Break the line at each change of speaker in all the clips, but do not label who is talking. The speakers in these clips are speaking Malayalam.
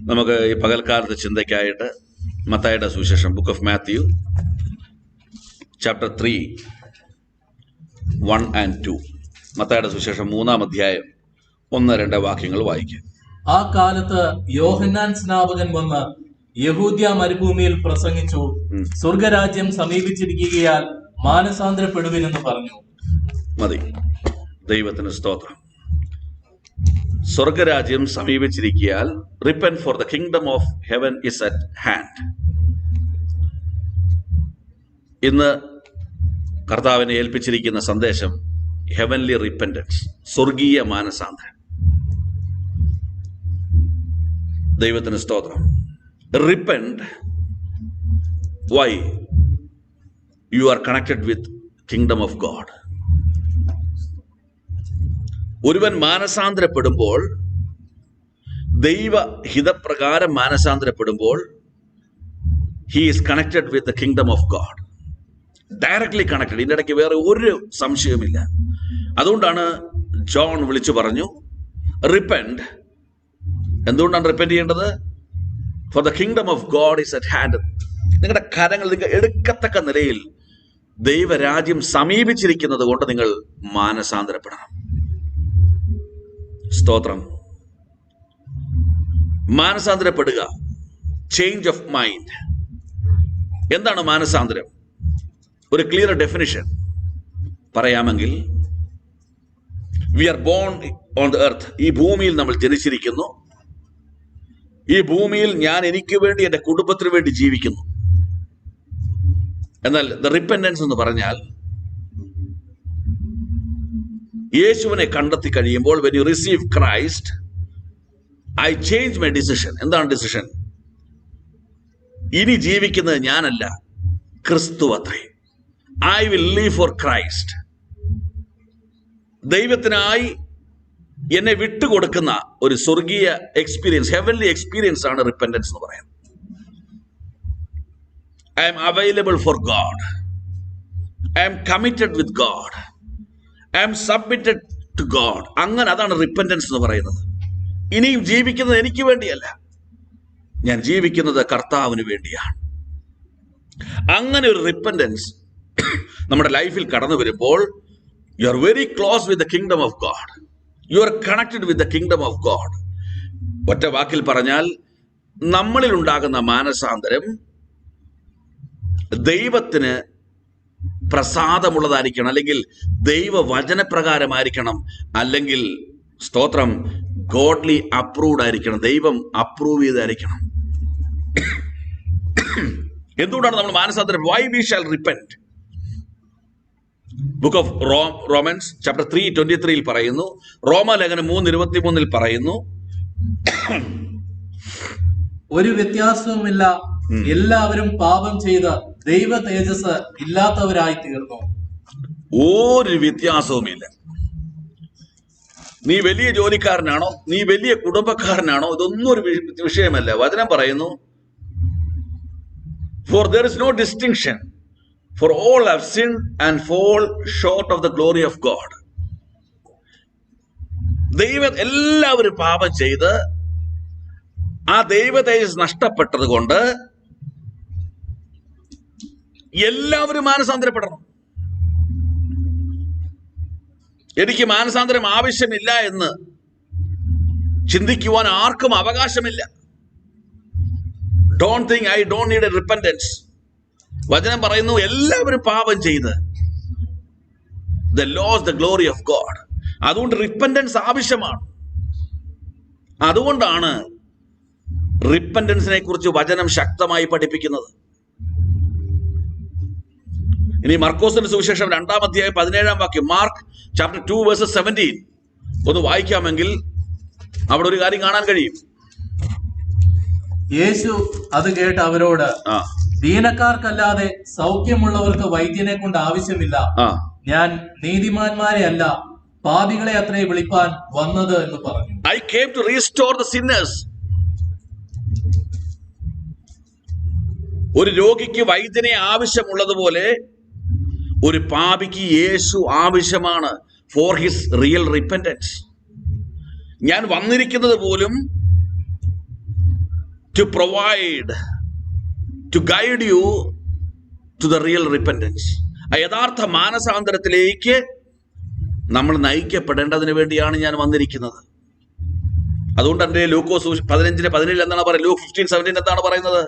നമുക്ക് ഈ പകൽക്കാലത്തെ ചിന്തയ്ക്കായിട്ട് മത്തായിയുടെ സുവിശേഷം, book of Mathew, chapter 3, 1 and 2. മത്തായിയുടെ സുവിശേഷം 3-ാം അധ്യായം 1-2 വാക്യങ്ങൾ വായിക്കാം.
ആ കാലത്ത് യോഹന്നാൻ സ്നാപകൻ വന്ന് യഹൂദ്യ മരുഭൂമിയിൽ പ്രസംഗിച്ചു, സ്വർഗരാജ്യം സമീപിച്ചിരിക്കുകയാൽ മാനസാന്തരപ്പെടുവിനെന്ന് പറഞ്ഞു.
മതി. ദൈവത്തിന് സ്തോത്രം. സ്വർഗരാജ്യം സമീപിച്ചിരിക്കയാൽ repent, for the kingdom of heaven is at hand. ഇന്ന് കർത്താവിനെ ഏൽപ്പിച്ചിരിക്കുന്ന സന്ദേശം ഹെവൻലി റിപ്പന്റൻസ്, സ്വർഗീയ മാനസാന്തരം. ദൈവത്തിന് സ്തോത്രം. Repent. Why? You are connected with kingdom of God. ഒരുവൻ മാനസാന്തരപ്പെടുമ്പോൾ, ദൈവഹിതപ്രകാരം മാനസാന്തരപ്പെടുമ്പോൾ, he is connected with the kingdom of God. Directly connected. ഇതിൻ്റെ ഇടയ്ക്ക് വേറെ ഒരു സംശയവുമില്ല. അതുകൊണ്ടാണ് ജോൺ വിളിച്ചു പറഞ്ഞു, റിപ്പന്റ്. എന്തുകൊണ്ടാണ് റിപ്പന്റ് ചെയ്യേണ്ടത്? Four the kingdom of God is at hand. നിങ്ങളുടെ കരങ്ങൾ നിങ്ങൾ എടുക്കത്തക്ക നിലയിൽ ദൈവരാജ്യം സമീപിച്ചിരിക്കുന്നത് കൊണ്ട് നിങ്ങൾ മാനസാന്തരപ്പെടണം. സ്തോത്രം. മാനസാന്തരപ്പെടുക, ചേഞ്ച് ഓഫ് മൈൻഡ്. എന്താണ് മാനസാന്തരം? ഒരു ക്ലിയർ ഡെഫിനിഷൻ പറയാമെങ്കിൽ, we are born on the earth. ഈ ഭൂമിയിൽ നമ്മൾ ജനിച്ചിരിക്കുന്നു. ഈ ഭൂമിയിൽ ഞാൻ എനിക്ക് വേണ്ടി, എൻ്റെ കുടുംബത്തിന് വേണ്ടി ജീവിക്കുന്നു. എന്നാൽ ദ റിപ്പന്റൻസ് എന്ന് പറഞ്ഞാൽ, യേശുവിനെ കണ്ടെത്തി കഴിയുമ്പോൾ, when you receive Christ, I change my decision. എന്താണ് ഡിസിഷൻ? ഇനി ജീവിക്കുന്നത് ഞാനല്ല, ക്രിസ്തു അത്രേ. I will live for Christ. ദൈവത്തിനായി എന്നെ വിട്ടുകൊടുക്കുന്ന ഒരു സ്വർഗീയ എക്സ്പീരിയൻസ്, ഹെവൻലി എക്സ്പീരിയൻസ് ആണ് റിപ്പന്റൻസ് എന്ന് പറയുന്നത്. I am available for God. I am committed with God. I am submitted to God. അങ്ങനെ, അതാണ് റിപ്പന്റൻസ് എന്ന് പറയുന്നത്. ഇനിയും ജീവിക്കുന്നത് എനിക്ക് വേണ്ടിയല്ല, ഞാൻ ജീവിക്കുന്നത് കർത്താവിന് വേണ്ടിയാണ്. അങ്ങനെ ഒരു റിപ്പന്റൻസ് നമ്മുടെ ലൈഫിൽ കടന്നു വരുമ്പോൾ, you are very close with the kingdom of God. U are connected with the kingdom of God. ഒറ്റ വാക്കിൽ പറഞ്ഞാൽ, നമ്മളിൽ ഉണ്ടാകുന്ന മാനസാന്തരം ദൈവത്തിന് പ്രസാദമുള്ളതായിരിക്കണം, അല്ലെങ്കിൽ ദൈവവചനപ്രകാരമായിരിക്കണം, അല്ലെങ്കിൽ സ്തോത്രം ഗോഡ്ലി അപ്രൂവ്ഡ് ആയിരിക്കണം, ദൈവം അപ്രൂവ് ചെയ്തായിരിക്കണം. എന്തുകൊണ്ടാണ് നമ്മൾ മാനസാന്തരം? Why we shall repent? Book of Romans chapter 3:23 പറയുന്നു, റോമാലേഖനം 3:23 പറയുന്നു,
ഒരു വ്യത്യാസവുമില്ല, എല്ലാവരും പാപം ചെയ്ത് ദൈവ തേജസ് ഇല്ലാത്തവരായി തീർന്നു.
ഒരു വ്യത്യാസവുമില്ല. നീ വലിയ ജോലിക്കാരനാണോ, നീ വലിയ കുടുംബക്കാരനാണോ, ഇതൊന്നും ഒരു വിഷയമല്ല. വചനം പറയുന്നു, for there is no distinction, for all have sinned and fall short of the glory of God. എല്ലാവരും പാപം ചെയ്ത് ആ ദൈവ തേജസ് നഷ്ടപ്പെട്ടത് കൊണ്ട് എല്ലാവരും മാനസാന്തരപ്പെടണം. എനിക്ക് മാനസാന്തരം ആവശ്യമില്ല എന്ന് ചിന്തിക്കുവാൻ ആർക്കും അവകാശമില്ല. Don't think I don't need a repentance. വചനം പറയുന്നു, എല്ലാവരും പാപം ചെയ്ത് they lost the glory of God. അതുകൊണ്ട് റിപ്പന്റൻസ് ആവശ്യമാണ്. അതുകൊണ്ടാണ് റിപ്പന്റൻസിനെ കുറിച്ച് വചനം ശക്തമായി പഠിപ്പിക്കുന്നത്. ഇനി മർക്കോസിന്റെ സുവിശേഷം 2-ാം അധ്യായം 17-ാം വാക്യം, മാർക്ക് ചാപ്റ്റർ 2 verses 17 ഒന്ന് വായിക്കാമെങ്കിൽ അവിടെ ഒരു കാര്യം കാണാൻ കഴിയും.
യേശു അത് കേട്ട് അവരോട്, ദീനക്കാർക്കല്ലാതെ സൗഖ്യമുള്ളവർക്ക് വൈദ്യനെ കൊണ്ട് ആവശ്യമില്ല. ഞാൻ നീതിമാന്മാരെ അല്ല, പാപികളെ അത്രേ വിളിപ്പാൻ വന്നത് എന്ന് പറഞ്ഞു.
I came to restore the sinners. ഒരു രോഗിക്ക് വൈദ്യനെ ആവശ്യമുള്ളതുപോലെ ഒരു പാപിക്ക് യേശു ആവശ്യമാണ്, ഫോർ ഹിസ് റിയൽ റിപ്പന്റൻസ്. ഞാൻ വന്നിരിക്കുന്നത് പോലും to provide, to guide you to the real repentance. ആ യഥാർത്ഥ മാനസാന്തരത്തിലേക്ക് നമ്മൾ നയിക്കപ്പെടേണ്ടതിന് വേണ്ടിയാണ് ഞാൻ വന്നിരിക്കുന്നത്. അതുകൊണ്ട് എൻ്റെ ലൂക്കോസ് 15:17 എന്താണ് പറയുന്നത്? ലൂക്ക് 15:17 എന്താണ് പറയുന്നത്?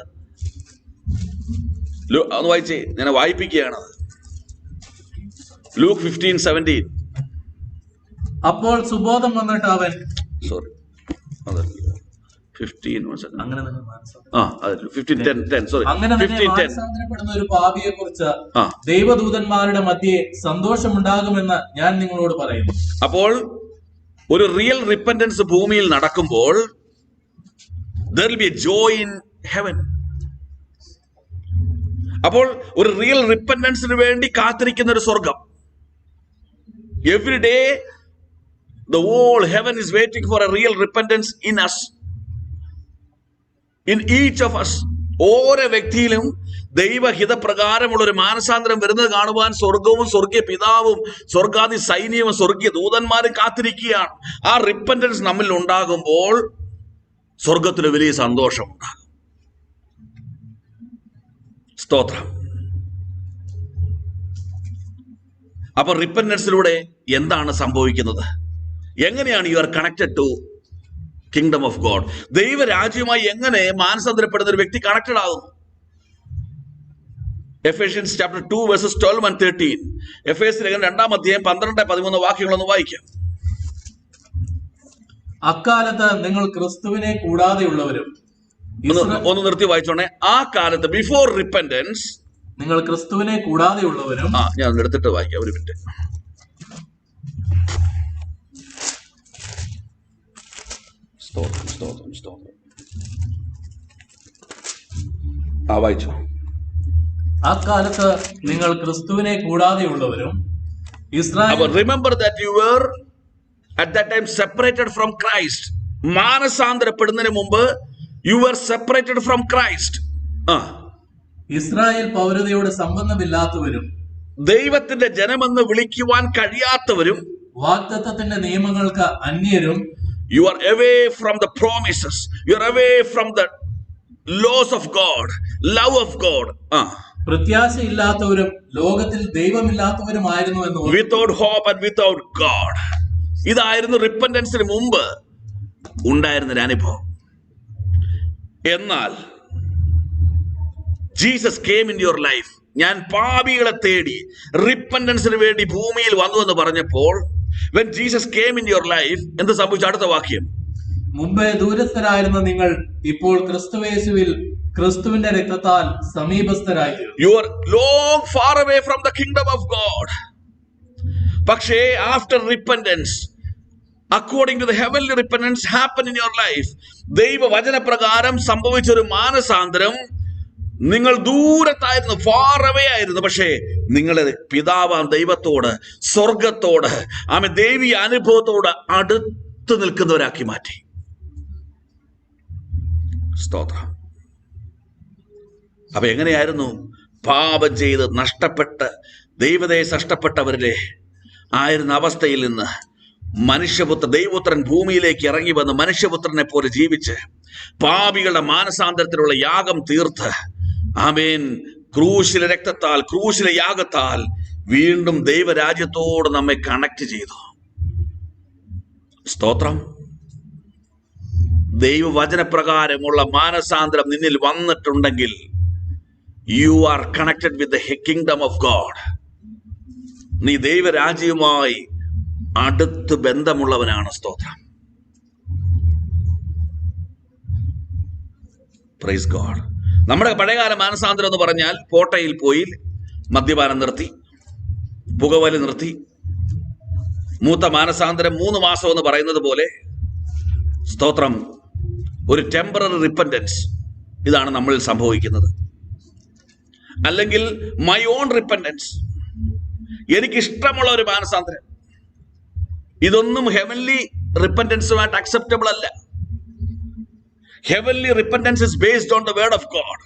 ഒന്ന് വായിച്ചേ, ഞാൻ വായിപ്പിക്കുകയാണ്. ലൂക്ക് 15:17.
അപ്പോൾ സുബോധം വന്നിട്ട് അവൻ
15
അങ്ങനെ മാനസാന്തരപ്പെടുന്ന ഒരു പാപിയെ കുറിച്ച് ദൈവദൂതന്മാരുടെ മധ്യേ സന്തോഷമുണ്ടാകുമെന്ന് ഞാൻ നിങ്ങളോട് പറയുന്നു.
അപ്പോൾ ഒരു റിയൽ റിപ്പന്റൻസ് ഭൂമിയിൽ നടക്കുമ്പോൾ there will be a joy in heaven. അപ്പോൾ ഒരു റിയൽ റിപ്പന്റൻസിന് വേണ്ടി കാത്തിരിക്കുന്ന ഒരു സ്വർഗം. Every day the whole heaven is waiting for a real repentance in us, in each of us. ഓരോ വ്യക്തിയിലും ദൈവഹിതപ്രകാരമുള്ള ഒരു മാനസാന്തരം വരുന്നത് കാണുവാൻ സ്വർഗവും സ്വർഗീയ പിതാവും സ്വർഗാദി സൈന്യവും സ്വർഗീയ ദൂതന്മാരും കാത്തിരിക്കുകയാണ്. ആ റിപ്പന്റൻസ് നമ്മിൽ ഉണ്ടാകുമ്പോൾ സ്വർഗത്തിന് വലിയ സന്തോഷം ഉണ്ടാകും. സ്തോത്രം. അപ്പൊ റിപ്പന്റൻസിലൂടെ എന്താണ് സംഭവിക്കുന്നത്? എങ്ങനെയാണ് you are connected to kingdom of God? ദൈവരാജ്യവുമായി എങ്ങനെ മാനസാന്തരപ്പെടുന്ന ഒരു വ്യക്തി കണക്റ്റഡ് ആകുന്നു? Ephesians chapter 2 verses 12 and 13. എഫേസ്യർ 2-13 വാക്യങ്ങളൊന്ന് വായിക്കാം.
അക്കാലത്ത് നിങ്ങൾ ക്രിസ്തുവിനെ കൂടാതെയുള്ളവരും.
ഒന്ന് നിർത്തി വായിച്ചോണേ. ആ കാലത്ത്, ബിഫോർ റിപ്പന്റൻസ്,
നിങ്ങൾ ക്രിസ്തുവിനെ കൂടാതെയുള്ളവരും.
ഞാൻ എടുത്തിട്ട് വായിക്കാം, ഒരു മിനിറ്റ്. വായിച്ചു.
അക്കാലത്ത് നിങ്ങൾ ക്രിസ്തുവിനെ കൂടാതെയുള്ളവരും
remember that you were at that time separated from Christ. മാനസാന്തരപ്പെടുന്നതിന് മുമ്പ് you were separated from Christ.
Israel പൗരതയോട് സംബന്ധമില്ലാത്തവരും,
ദൈവത്തിന്റെ ജനമെന്ന് വിളിക്കുവാൻ കഴിയാത്തവരും,
വാഗ്ദത്തത്തിന്റെ നിയമങ്ങൾക്ക് അന്യരും.
You are away from the promises. You are away from the laws of God, love of God.
പ്രത്യാശയില്ലാത്തവരും ലോകത്തിൽ ദൈവമില്ലാത്തവരുമായിരുന്നു എന്ന്.
Without hope and without God. ഇതായിരുന്നു റിപ്പന്റൻസിന് മുമ്പ് ഉണ്ടായിരുന്നൊരു അനുഭവം. എന്നാൽ Jesus came in your life. ഞാൻ പാപികളെ തേടി റിപ്പന്റൻസിന് വേണ്ടി ഭൂമിയിൽ വന്നു എന്ന് പറഞ്ഞപ്പോൾ, when Jesus came in your life, എന്ത് സംഭവിച്ചു? അടുത്ത വാക്യം.
മുമ്പേ ദൂരസ്ഥരായിരുന്ന നിങ്ങൾ ഇപ്പോൾ ക്രിസ്തുയേശുവിൽ ക്രിസ്തുവിന്റെ രക്തത്താൽ സമീപസ്ഥരായി.
You are long far away from the kingdom of God. പക്ഷേ after repentance, according to the heavenly repentance happen in your life, ദൈവവചനപ്രകാരം സംഭവിച്ച ഒരു മാനസാന്തരം, നിങ്ങൾ ദൂരത്തായിരുന്നു, ഫാർ അവേ ആയിരുന്നു. പക്ഷേ നിങ്ങളെ പിതാവാം ദൈവത്തോട്, സ്വർഗത്തോട്, ആമേൻ, ദൈവീയ അനുഭവത്തോട് അടുത്ത് നിൽക്കുന്നവരാക്കി മാറ്റി. സ്തോത്രം. അപ്പൊ എങ്ങനെയായിരുന്നു? പാപം ചെയ്ത് നഷ്ടപ്പെട്ട് ദൈവതയെ നഷ്ടപ്പെട്ടവരിലെ ആയിരുന്ന അവസ്ഥയിൽ നിന്ന് ദൈവപുത്രൻ ഭൂമിയിലേക്ക് ഇറങ്ങി വന്ന് മനുഷ്യപുത്രനെ പോലെ ജീവിച്ച് പാപികളുടെ മാനസാന്തരത്തിലുള്ള യാഗം തീർത്ത്, ആമേൻ, ക്രൂശിലെ രക്തത്താൽ, ക്രൂശിലെ യാഗത്താൽ വീണ്ടും ദൈവരാജ്യത്തോട് നമ്മെ കണക്ട് ചെയ്തു. സ്തോത്രം. ദൈവവചനപ്രകാരമുള്ള മാനസാന്തരം നിന്നിൽ വന്നിട്ടുണ്ടെങ്കിൽ U are connected with the kingdom of God. നീ ദൈവരാജ്യവുമായി അടുത്ത് ബന്ധമുള്ളവനാണ്. സ്തോത്രം. Praise God. നമ്മുടെ പഴയകാല മാനസാന്തരം എന്ന് പറഞ്ഞാൽ പോട്ടയിൽ പോയി മദ്യപാനം നിർത്തി, പുകവലി നിർത്തി. മൂത്ത മാനസാന്തരം 3 മാസം എന്ന് പറയുന്നത് പോലെ, സ്തോത്രം, ഒരു ടെമ്പററി റിപ്പന്റൻസ്. ഇതാണ് നമ്മളിൽ സംഭവിക്കുന്നത്. അല്ലെങ്കിൽ മൈ ഓൺ റിപ്പന്റൻസ്, എനിക്കിഷ്ടമുള്ള ഒരു മാനസാന്തരം. ഇതൊന്നും ഹെവൻലി റിപ്പന്റൻസുമായിട്ട് അക്സെപ്റ്റബിൾ അല്ല. Heavenly repentance is based on the word of God.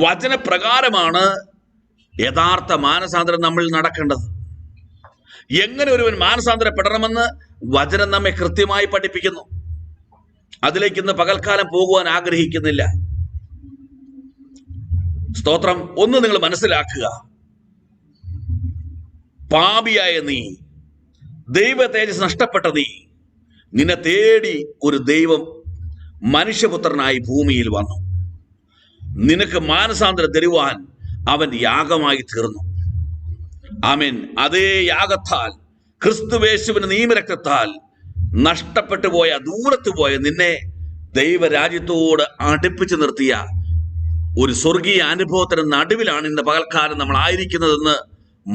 വചനപ്രകാരമാണ് യഥാർത്ഥ മാനസാന്തരം നമ്മൾ നടക്കേണ്ടത്. എങ്ങനെ ഒരുവൻ മാനസാന്തരപ്പെടണമെന്ന് വചനം നമ്മെ കൃത്യമായി പഠിപ്പിക്കുന്നു. അതിലേക്ക് ഇന്ന് പകൽക്കാലം പോകുവാൻ ആഗ്രഹിക്കുന്നില്ല. സ്തോത്രം. ഒന്ന് നിങ്ങൾ മനസ്സിലാക്കുക, പാപിയായ നീ, ദൈവ തേജസ് നഷ്ടപ്പെട്ട നീ, നിന്നെ തേടി ഒരു ദൈവം മനുഷ്യപുത്രനായി ഭൂമിയിൽ വന്നു. നിനക്ക് മാനസാന്തരം തരുവാൻ അവൻ യാഗമായി തീർന്നു. ആമേൻ. അതേ യാഗത്താൽ, ക്രിസ്തുവേശുവിന് നിയമരക്തത്താൽ നഷ്ടപ്പെട്ടു പോയ, ദൂരത്ത് പോയ നിന്നെ ദൈവരാജ്യത്തോട് അടുപ്പിച്ചു നിർത്തിയ ഒരു സ്വർഗീയ അനുഭവത്തിന് നടുവിലാണ് ഇന്ന് പകൽക്കാലം നമ്മൾ ആയിരിക്കുന്നതെന്ന്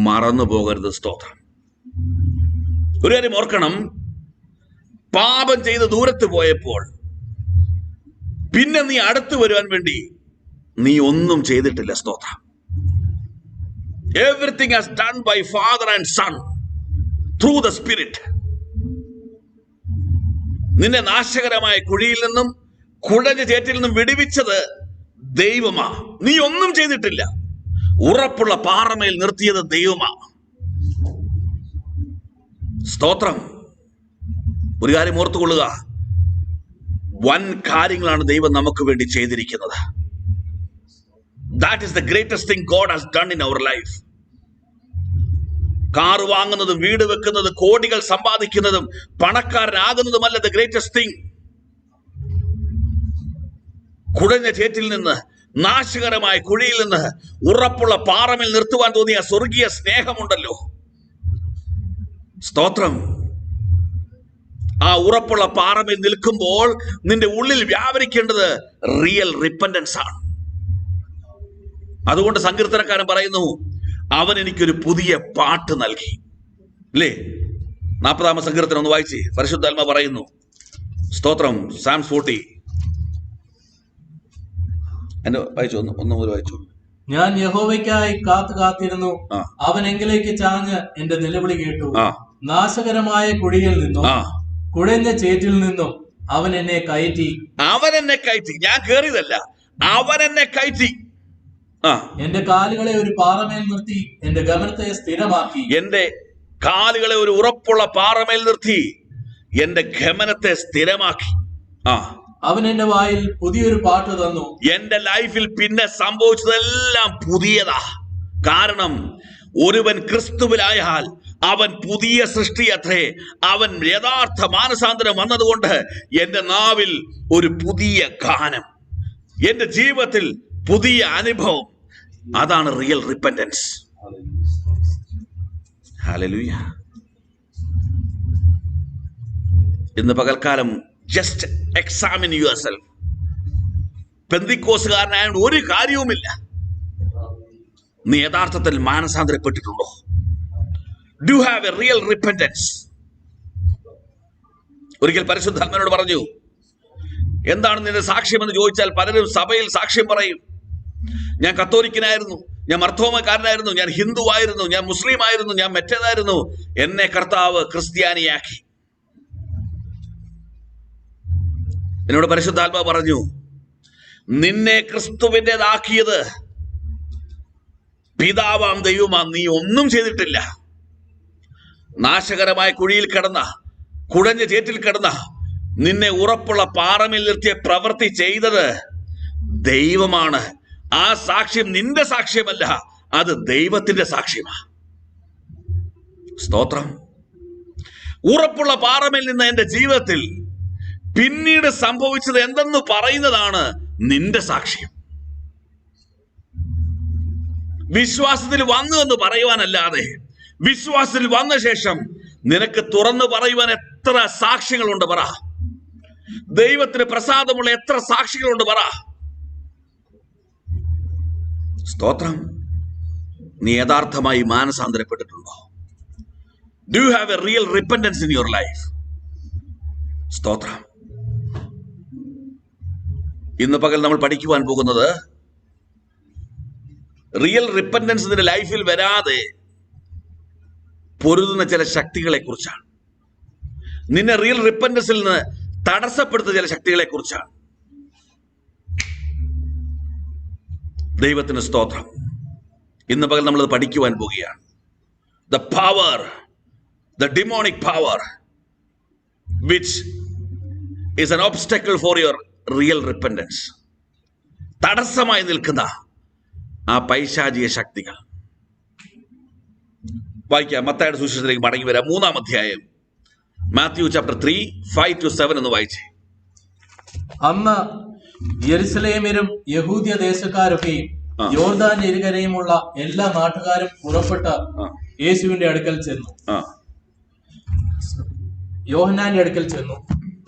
മറന്നു പോകരുത്. സ്തോത്രം. ഒരു കാര്യം ഓർക്കണം, പാപം ചെയ്ത് ദൂരത്ത് പോയപ്പോൾ പിന്നെ നീ അടുത്ത് വരുവാൻ വേണ്ടി നീ ഒന്നും ചെയ്തിട്ടില്ല. സ്തോത്രം. Everything has done by father and son through the spirit. നിന്നെ നാശകരമായ കുഴിയിൽ നിന്നും കുഴഞ്ഞ ചേറ്റിൽ നിന്നും വിടുവിച്ചത് ദൈവമാ. നീ ഒന്നും ചെയ്തിട്ടില്ല. ഉറപ്പുള്ള പാറമേൽ നിർത്തിയത് ദൈവമാ. സ്തോത്രം. ഒരു കാര്യം ഓർത്തുകൊള്ളുക, വൻ കാര്യങ്ങളാണ് ദൈവം നമുക്ക് വേണ്ടി ചെയ്തിരിക്കുന്നത്. That is the greatest thing God has done in our life. Car വാങ്ങുന്നതും വീട് വെക്കുന്നതും കോടികൾ സമ്പാദിക്കുന്നതും പണക്കാരനാകുന്നതുമല്ല ദ ഗ്രേറ്റസ്റ്റ് തിങ്. കുഴഞ്ഞ ചേറ്റിൽ നിന്ന്, നാശകരമായ കുഴിയിൽ നിന്ന് ഉറപ്പുള്ള പാറമേൽ നിർത്തുവാൻ തോന്നിയ സ്വർഗീയ സ്നേഹമുണ്ടല്ലോ. സ്തോത്രം. ആ ഉറപ്പുള്ള പാറമേൽ നിൽക്കുമ്പോൾ നിന്റെ ഉള്ളിൽ വ്യാപരിക്കേണ്ടത് റിയൽ റിപ്പന്റൻസ് ആണ്. അതുകൊണ്ട് സങ്കീർത്തനക്കാരൻ പറയുന്നു, അവൻ എനിക്കൊരു പുതിയ പാട്ട് നൽകി. അല്ലേ? 40-ാമ സങ്കീർത്തനം ഒന്ന് വായിച്ചേ. പരിശുദ്ധാത്മാ പറയുന്നു. സ്തോത്രം. സാംസ് 40 എന്നെ വായിച്ചു. ഒന്നും വായിച്ചു.
ഞാൻ യഹോവയ്ക്കായി കാത്തിരുന്നു, അവൻ എങ്കിലേക്ക് ചാഞ്ഞ് എന്റെ നിലവിളി കേട്ടു. നാശകരമായ കുഴിയിൽ നിന്നും കുഴഞ്ഞ ചേറ്റിൽ നിന്നും അവൻ എന്നെ കയറ്റി. ഞാൻ കേറിയതല്ല, അവൻ എന്നെ കയറ്റി. എന്റെ കാലുകളെ ഒരു പാറമേൽ നിർത്തി എന്റെ ഗമനത്തെ സ്ഥിരമാക്കി. എന്റെ കാലുകളെ ഒരു ഉറപ്പുള്ള പാറമേൽ നിർത്തി എന്റെ ഗമനത്തെ സ്ഥിരമാക്കി. അവൻ എന്റെ വായിൽ പുതിയൊരു പാട്ട് തന്നു. എന്റെ ലൈഫിൽ പിന്നെ സംഭവിച്ചതെല്ലാം പുതിയതാ. കാരണം ഒരുവൻ ക്രിസ്തുവിലായാൽ അവൻ പുതിയ സൃഷ്ടിയത്രേ. അവൻ യഥാർത്ഥ മാനസാന്തരം വന്നതുകൊണ്ട് എന്റെ നാവിൽ ഒരു പുതിയ ഗാനം, എന്റെ ജീവിതത്തിൽ പുതിയ അനുഭവം. അതാണ് റിയൽ റിപ്പന്റൻസ്. ഹല്ലേലൂയ. ഇന്ന് പകൽക്കാലം ജസ്റ്റ് എക്സാമിൻ യുവർ സെൽഫ്. പെന്തിക്കോസുകാരനായ ഒരു കാര്യവുമില്ല. നീ യഥാർത്ഥത്തിൽ മാനസാന്തരപ്പെട്ടിട്ടുണ്ടോ? Do have a real repentance? ഒരിക്കൽ പരിശുദ്ധാത്മാവിനോട് പറഞ്ഞു, എന്താണ് നിന്റെ സാക്ഷ്യം എന്ന് ചോദിച്ചാൽ പലരും സഭയിൽ സാക്ഷ്യം പറയും. ഞാൻ കത്തോലിക്കനായിരുന്നു, ഞാൻ മർത്തോമക്കാരനായിരുന്നു, ഞാൻ ഹിന്ദു ആയിരുന്നു, ഞാൻ മുസ്ലിം ആയിരുന്നു, ഞാൻ മറ്റേതായിരുന്നു. എന്നെ കർത്താവ് ക്രിസ്ത്യാനിയാക്കി. എന്നോട് പരിശുദ്ധാത്മാവ് പറഞ്ഞു, നിന്നെ ക്രിസ്തുവിൻ്റെതാക്കിയത് പിതാവാം ദൈവമാം. നീ ഒന്നും ചെയ്തിട്ടില്ല. നാശകരമായ കുഴിയിൽ കിടന്ന, കുഴഞ്ഞ ചേറ്റിൽ കിടന്ന നിന്നെ ഉറപ്പുള്ള പാറമേൽ നിർത്തിയ പ്രവൃത്തി ചെയ്തത് ദൈവമാണ്. ആ സാക്ഷ്യം നിന്റെ സാക്ഷ്യമല്ല, അത് ദൈവത്തിന്റെ സാക്ഷ്യമാണ്. സ്തോത്രം. ഉറപ്പുള്ള പാറമേൽ നിന്ന് എന്റെ ജീവിതത്തിൽ പിന്നീട് സംഭവിച്ചത് എന്തെന്ന് പറയുന്നതാണ് നിന്റെ സാക്ഷ്യം. വിശ്വാസത്തിൽ വന്നു എന്ന് പറയുവാനല്ലാതെ, വിശ്വാസത്തിൽ വന്ന ശേഷം നിനക്ക് തുറന്നു പറയുവാൻ എത്ര സാക്ഷ്യങ്ങളുണ്ട് പറ. ദൈവത്തിന് പ്രസാദമുള്ള എത്ര സാക്ഷികളുണ്ട് പറ. സ്തോത്രം. നീ യഥാർത്ഥമായി മാനസാന്തരപ്പെട്ടിട്ടുണ്ടോ? Do you have a real repentance in your life? സ്തോത്രം. ഇന്ന് പകൽ നമ്മൾ പഠിക്കുവാൻ പോകുന്നത് റിയൽ റിപ്പന്റൻസ് നിന്റെ ലൈഫിൽ വരാതെ പൊരുതുന്ന ചില ശക്തികളെ കുറിച്ചാണ്. നിന്നെ റിയൽ റിപ്പന്റൻസിൽ നിന്ന് തടസ്സപ്പെടുത്തുന്ന ചില ശക്തികളെ കുറിച്ചാണ്. ദൈവത്തിന് സ്തോത്രം. ഇന്ന് പകൽ നമ്മളത് പഠിക്കുവാൻ പോവുകയാണ്. The power, the demonic power which
is an obstacle for your real repentance. തടസ്സമായി നിൽക്കുന്ന ആ പൈശാചിക ശക്തികൾ. വായിക്കാം, മത്തായിയുടെ സുവിശേഷത്തിലേക്ക് മടങ്ങി വരാം. 3-ാം അധ്യായം, മാത്യു ചാപ്റ്റർ 3:5-7 എന്ന് വായിച്ചേ.
അന്ന് യെരുശലേമ്യരും യഹൂദ്യ ദേശക്കാരൊക്കെയും യോർദാൻ ഇരുകരയുമുള്ള എല്ലാ നാട്ടുകാരും പുറപ്പെട്ട് യേശുവിന്റെ അടുക്കൽ ചെന്നു, യോഹന്നാന്റെ അടുക്കൽ ചെന്നു.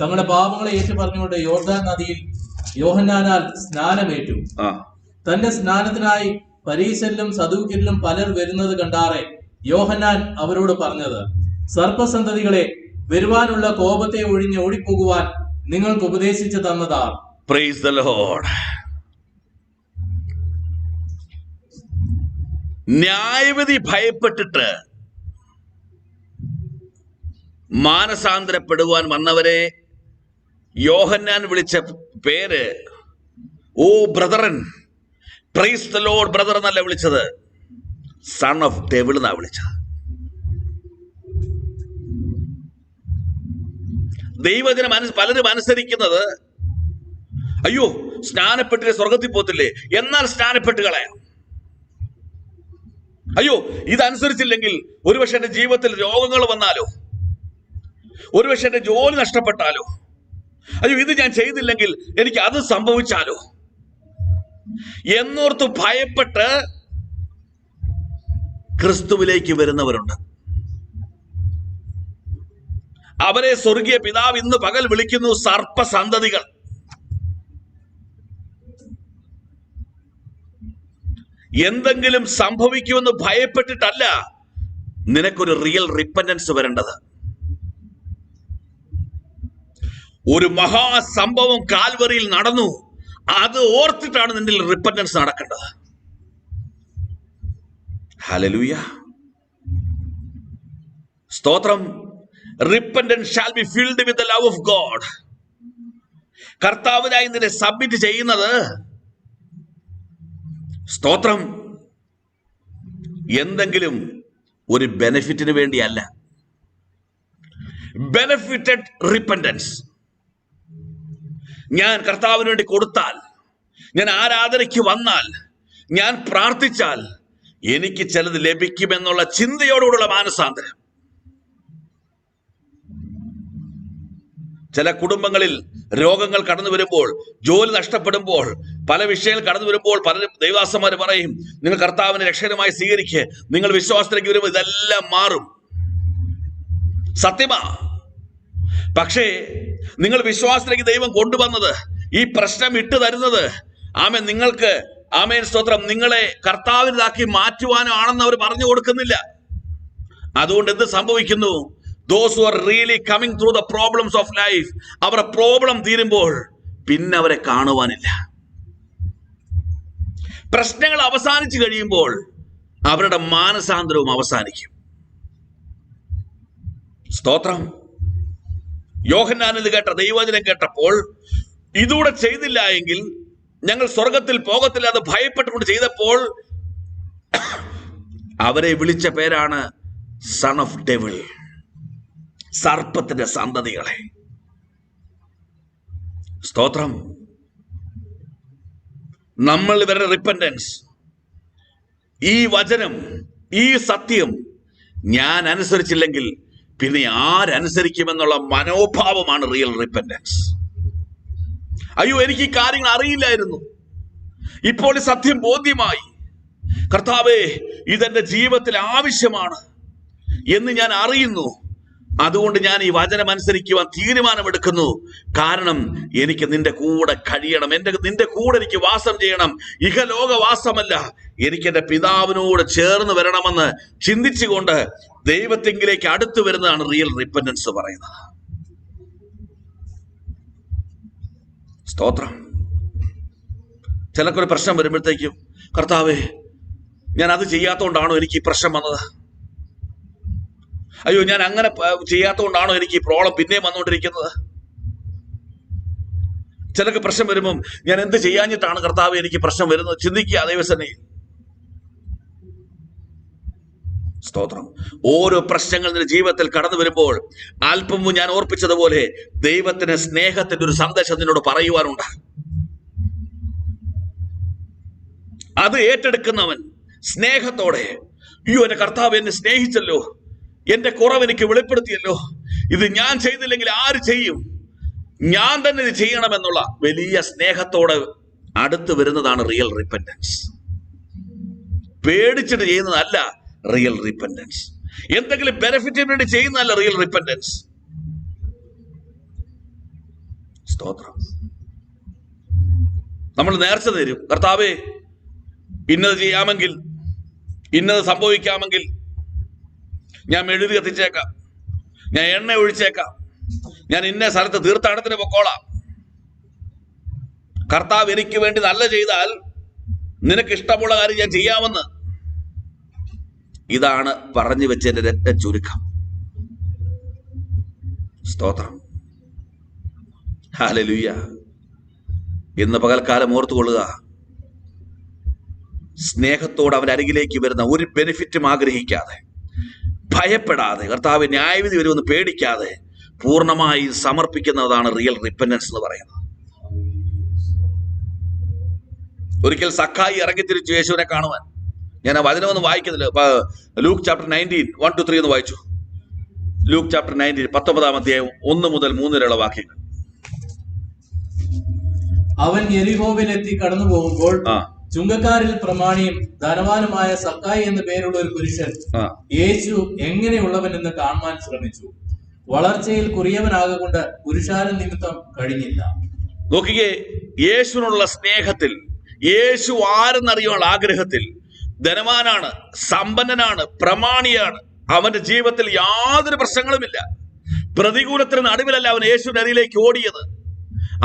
തങ്ങളുടെ പാപങ്ങളെ ഏറ്റു പറഞ്ഞുകൊണ്ട് യോർദാൻ നദിയിൽ യോഹന്നാനാൽ സ്നാനമേറ്റു. തന്റെ സ്നാനത്തിനായി പരീശരിലും സദൂക്യരിലും പലർ വരുന്നത് കണ്ടാറെ യോഹന്നാൻ അവരോട് പറഞ്ഞത്, സർപ്പസന്തതികളെ, വരുവാനുള്ള കോപത്തെ ഒഴിഞ്ഞ് ഓടിപ്പോകുവാൻ നിങ്ങൾക്ക് ഉപദേശിച്ചു തന്നതാ.
Praise the Lord. ന്യായവിധി ഭയപ്പെട്ടിട്ട് മാനസാന്തരപ്പെടുവാൻ വന്നവരെ യോഹന്നാൻ വിളിച്ച പേര്, oh brethren, praise the Lord brother എന്നല്ല വിളിച്ചത്, സൺ ഓഫ് ഡെവിൾ എന്നാ വിളിച്ചത്. ദൈവജനം പലരും അനുസരിക്കുന്നത്, അയ്യോ സ്നാനപ്പെട്ടിട്ട് സ്വർഗത്തിൽ പോത്തില്ലേ, എന്നാൽ സ്നാനപ്പെട്ട് കളയാം. അയ്യോ ഇതനുസരിച്ചില്ലെങ്കിൽ ഒരുപക്ഷെ എന്റെ ജീവിതത്തിൽ രോഗങ്ങൾ വന്നാലോ, ഒരുപക്ഷെ എന്റെ ജോലി നഷ്ടപ്പെട്ടാലോ, അയ്യോ ഇത് ഞാൻ ചെയ്തില്ലെങ്കിൽ എനിക്ക് അത് സംഭവിച്ചാലോ എന്നോർത്ത് ഭയപ്പെട്ട് ക്രിസ്തുവിലേക്ക് വരുന്നവരുണ്ട്. അവരെ സ്വർഗീയ പിതാവ് ഇന്ന് പകൽ വിളിക്കുന്നു സർപ്പസന്തതികൾ. എന്തെങ്കിലും സംഭവിക്കുമെന്ന് ഭയപ്പെട്ടിട്ടല്ല നിനക്കൊരു റിയൽ റിപ്പന്റൻസ് വരേണ്ടത്. ഒരു മഹാസംഭവം കാൽവറിയിൽ നടന്നു, അത് ഓർത്തിട്ടാണ് നിന്റെ റിപ്പന്റൻസ് നടക്കേണ്ടത്. ഹല്ലേലൂയ, സ്തോത്രം. Repentance shall be filled with the love of God. കർത്താവിനായി നിന്നെ സബ്മിറ്റ് ചെയ്യുന്നത്, സ്തോത്രം, എന്തെങ്കിലും ഒരു ബെനിഫിറ്റിന് വേണ്ടിയല്ല. Benefited repentance. ഞാൻ കർത്താവിന് വേണ്ടി കൊടുത്താൽ, ഞാൻ ആരാധനയ്ക്ക് വന്നാൽ, ഞാൻ പ്രാർത്ഥിച്ചാൽ എനിക്ക് ചിലത് ലഭിക്കുമെന്നുള്ള ചിന്തയോടുകൂടിയുള്ള മാനസാന്തരം. ചില കുടുംബങ്ങളിൽ രോഗങ്ങൾ കടന്നു വരുമ്പോൾ, ജോലി നഷ്ടപ്പെടുമ്പോൾ, പല വിഷയങ്ങൾ കടന്നു വരുമ്പോൾ പലരും ദൈവദാസന്മാർ പറയും, നിങ്ങൾ കർത്താവിനെ രക്ഷകരമായി സ്വീകരിക്കുക, നിങ്ങൾ വിശ്വാസത്തിലേക്ക് വരുമ്പോൾ ഇതെല്ലാം മാറും. സത്യമാ. പക്ഷേ നിങ്ങൾ വിശ്വാസത്തിലേക്ക് ദൈവം കൊണ്ടുവന്നത്, ഈ പ്രശ്നം ഇട്ടു തരുന്നത്, ആമേൻ, നിങ്ങൾക്ക്, ആമേൻ സ്തോത്രം, നിങ്ങളെ കർത്താവിനാക്കി മാറ്റുവാനോ ആണെന്ന് അവർ പറഞ്ഞു കൊടുക്കുന്നില്ല. അതുകൊണ്ട് എന്ത് സംഭവിക്കുന്നു? Those who are really coming through the problems of life, അവരുടെ പ്രോബ്ലം തീരുമ്പോൾ പിന്നെ അവരെ കാണുവാനില്ല. പ്രശ്നങ്ങൾ അവസാനിച്ചു കഴിയുമ്പോൾ അവരുടെ മാനസാന്തരവും അവസാനിക്കും. സ്തോത്രം. യോഹന്നാൻ ഇത് കേട്ട ദൈവവചനം കേട്ടപ്പോൾ, ഇതൂടെ ചെയ്തില്ല എങ്കിൽ ഞങ്ങൾ സ്വർഗത്തിൽ പോകത്തില്ല, അത് ഭയപ്പെട്ടുകൊണ്ട് ചെയ്തപ്പോൾ അവരെ വിളിച്ച പേരാണ് സൺ ഓഫ് ഡെവിൾ, സർപ്പത്തിന്റെ സന്തതികളെ. സ്തോത്രം. നമ്മൾ ഇവരുടെ റിപ്പന്റൻസ്, ഈ വചനം, ഈ സത്യം ഞാൻ അനുസരിച്ചില്ലെങ്കിൽ പിന്നെ ആരനുസരിക്കുമെന്നുള്ള മനോഭാവമാണ് റിയൽ റിപ്പന്റൻസ്. അയ്യോ എനിക്ക് ഈ കാര്യങ്ങൾ അറിയില്ലായിരുന്നു, ഇപ്പോൾ ഈ സത്യം ബോധ്യമായി, കർത്താവേ ഇതെന്റെ ജീവിതത്തിൽ ആവശ്യമാണ് എന്ന് ഞാൻ അറിയുന്നു. അതുകൊണ്ട് ഞാൻ ഈ വചനം അനുസരിക്കുവാൻ തീരുമാനമെടുക്കുന്നു. കാരണം എനിക്ക് നിന്റെ കൂടെ കഴിയണം, നിന്റെ കൂടെ എനിക്ക് വാസം ചെയ്യണം. ഇഹലോകവാസമല്ല, എനിക്ക് എൻ്റെ പിതാവിനോട് ചേർന്ന് വരണമെന്ന് ചിന്തിച്ചുകൊണ്ട് ദൈവത്തെങ്കിലേക്ക് അടുത്തു വരുന്നതാണ് റിയൽ റിപ്പന്റൻസ് പറയുന്നത്. സ്തോത്രം. ചിലക്കൊരു പ്രശ്നം വരുമ്പോഴത്തേക്കും, കർത്താവേ ഞാൻ അത് ചെയ്യാത്തതുകൊണ്ടാണോ എനിക്ക് ഈ പ്രശ്നം വന്നത്? അയ്യോ ഞാൻ അങ്ങനെ ചെയ്യാത്തതുകൊണ്ടാണോ എനിക്ക് ഈ പ്രോബ്ലം പിന്നെയും വന്നുകൊണ്ടിരിക്കുന്നത്? ചിലക്ക് പ്രശ്നം വരുമ്പം ഞാൻ എന്ത് ചെയ്യാഞ്ഞിട്ടാണ് കർത്താവ് എനിക്ക് പ്രശ്നം വരുന്നത് ചിന്തിക്കുക ദൈവസന്നിധിയിൽ. സ്തോത്രം. ഓരോ പ്രശ്നങ്ങൾ നിന്റെ ജീവിതത്തിൽ കടന്നു വരുമ്പോൾ അല്പം മുമ്പ് ഞാൻ ഓർപ്പിച്ചതുപോലെ ദൈവത്തിന് സ്നേഹത്തിന്റെ ഒരു സന്ദേശം നിന്നോട് പറയുവാനുണ്ട്. അത് ഏറ്റെടുക്കുന്നവൻ സ്നേഹത്തോടെ, അയ്യോ എന്റെ കർത്താവ് എന്നെ സ്നേഹിച്ചല്ലോ, എന്റെ കുറവ് എനിക്ക് വെളിപ്പെടുത്തിയല്ലോ, ഇത് ഞാൻ ചെയ്തില്ലെങ്കിൽ ആര് ചെയ്യും, ഞാൻ തന്നെ ഇത് ചെയ്യണമെന്നുള്ള വലിയ സ്നേഹത്തോടെ അടുത്ത് വരുന്നതാണ് റിയൽ റിപ്പന്റൻസ്. പേടിച്ചിട്ട് ചെയ്യുന്നതല്ല റിയൽ റിപ്പന്റൻസ്. എന്തെങ്കിലും ബെനിഫിറ്റിന് വേണ്ടി ചെയ്യുന്നതല്ല റിയൽ റിപ്പന്റൻസ്. സ്തോത്രം. നമ്മൾ നേർച്ച തരും, കർത്താവേ ഇന്നത് ചെയ്യാമെങ്കിൽ, ഇന്നത് സംഭവിക്കാമെങ്കിൽ ഞാൻ മെഴുതി കത്തിച്ചേക്കാം, ഞാൻ എണ്ണ ഒഴിച്ചേക്കാം, ഞാൻ ഇന്ന സ്ഥലത്ത് തീർത്ഥാടനത്തിന് പൊക്കോളാം. കർത്താവ് എനിക്ക് വേണ്ടി നല്ല ചെയ്താൽ നിനക്ക് ഇഷ്ടമുള്ള കാര്യം ഞാൻ ചെയ്യാമെന്ന്. ഇതാണ് പറഞ്ഞു വെച്ചതിന്റെ രത്ന ചുരുക്കം. സ്തോത്രം. ഹല്ലേലൂയ. ഇന്ന് പകൽക്കാലം ഓർത്തുകൊള്ളുക, സ്നേഹത്തോടെ അവന്റെ അരികിലേക്ക് വരുന്ന ഒരു ബെനിഫിറ്റും ആഗ്രഹിക്കാതെ, ഭയപ്പെടാതെ, കർത്താവ് ന്യായവിധി വരുമെന്ന് പേടിക്കാതെ പൂർണ്ണമായി സമർപ്പിക്കുന്നതാണ് റിയൽ റിപ്പന്റൻസ് എന്ന് പറയുന്നത്. ഒരിക്കൽ സക്കായി ഇറങ്ങിത്തിരിച്ചു യേശുവിനെ കാണുവാൻ. ഞാൻ ആ വചനമൊന്നും വായിക്കുന്നില്ല. ലൂക്ക് ചാപ്റ്റർ 19 1-3 എന്ന് വായിച്ചു. ലൂക്ക് ചാപ്റ്റർ 19 19 അധ്യായം 1 മുതൽ 3 വരെയുള്ള വാക്യങ്ങൾ.
അവൻ യെരിഹോവിലെത്തി കടന്നു പോകുമ്പോൾ ചുങ്കക്കാരിൽ പ്രമാണിയും ധനവാനുമായ സക്കായി എന്ന പേരുള്ള ഒരു പുരുഷൻ യേശു എങ്ങനെയുള്ളവൻ എന്ന് കാണുവാൻ ശ്രമിച്ചു. വളർച്ചയിൽ കുറിയവനാകൊണ്ട് പുരുഷാരം നിമിത്തം കഴിഞ്ഞില്ല.
നോക്കിക്കേ, യേശുവിനുള്ള സ്നേഹത്തിൽ, യേശു ആരെന്നറിയാനുള്ള ആഗ്രഹത്തിൽ, ധനവാനാണ്, സമ്പന്നനാണ്, പ്രമാണിയാണ്, അവന്റെ ജീവിതത്തിൽ യാതൊരു പ്രശ്നങ്ങളുമില്ല. പ്രതികൂലത്തിന് നടുവിലല്ല അവൻ യേശുവിന്റെ അരികിലേക്ക് ഓടിയത്.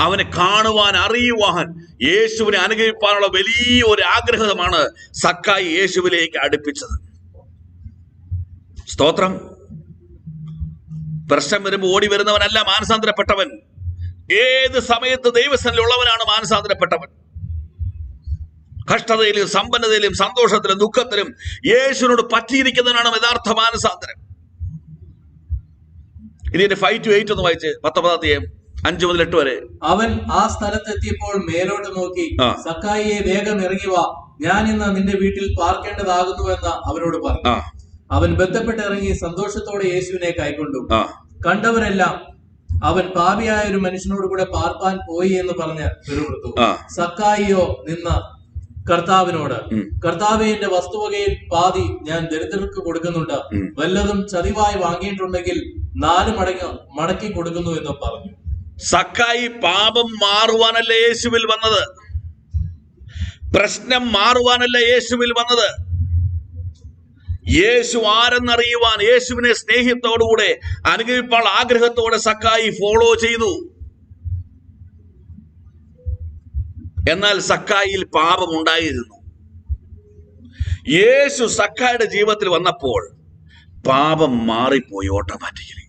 അവനെ കാണുവാൻ, അറിയുവാൻ, യേശുവിനെ അനുഗ്രഹിക്കാനുള്ള വലിയ ഒരു ആഗ്രഹമാണ് സക്കായി യേശുവിലേക്ക് അടുപ്പിച്ചത്. സ്തോത്രം. പ്രശ്നം വരുമ്പോൾ ഓടി വരുന്നവനല്ല മാനസാന്തരപ്പെട്ടവൻ. ഏത് സമയത്ത് ദൈവസന്നിധിയിലുള്ളവനാണ് മാനസാന്തരപ്പെട്ടവൻ. കഷ്ടതയിലും സമ്പന്നതയിലും സന്തോഷത്തിലും ദുഃഖത്തിലും യേശുവിനോട് പറ്റിയിരിക്കുന്നവനാണ് യഥാർത്ഥ മാനസാന്തരം. ഇനി 5-8 ഒന്ന് വായിച്ച് 19 5 മുതൽ 8 വരെ.
അവൻ ആ സ്ഥലത്തെത്തിയപ്പോൾ മേലോട്ട് നോക്കി, സക്കായിയെ വേഗം ഇറങ്ങി വാ, ഞാൻ ഇന്ന് നിന്റെ വീട്ടിൽ പാർക്കേണ്ടതാകുന്നുവെന്ന് അവനോട് പറഞ്ഞു. അവൻ ബന്ധപ്പെട്ട് ഇറങ്ങി സന്തോഷത്തോടെ യേശുവിനെ കൈക്കൊണ്ടു. കണ്ടവരെല്ലാം അവൻ പാപിയായ ഒരു മനുഷ്യനോട് കൂടെ പാർപ്പാൻ പോയി എന്ന് പറഞ്ഞ് പിറുപിറുത്തു. സക്കായിയോ നിന്ന് കർത്താവിനോട്, കർത്താവേ, എന്റെ വസ്തുവകയിൽ പാതി ഞാൻ ദരിദ്രർക്ക് കൊടുക്കുന്നുണ്ട്, വല്ലതും ചതിവായി വാങ്ങിയിട്ടുണ്ടെങ്കിൽ 4 മടങ്ങ് മടക്കി കൊടുക്കുന്നു എന്ന് പറഞ്ഞു.
സക്കായി പാപം മാറുവാനല്ല യേശുവിൽ വന്നത്, പ്രശ്നം മാറുവാനല്ല യേശുവിൽ വന്നത്. യേശു ആരെന്നറിയുവാൻ, യേശുവിനെ സ്നേഹത്തോടുകൂടെ അനുഗ്രഹിപ്പാൻ ആഗ്രഹത്തോടെ സക്കായി ഫോളോ ചെയ്തു. എന്നാൽ സക്കായിൽ പാപമുണ്ടായിരുന്നു. യേശു സക്കായുടെ ജീവിതത്തിൽ വന്നപ്പോൾ പാപം മാറിപ്പോയി ഓട്ടോമാറ്റിക്കലി,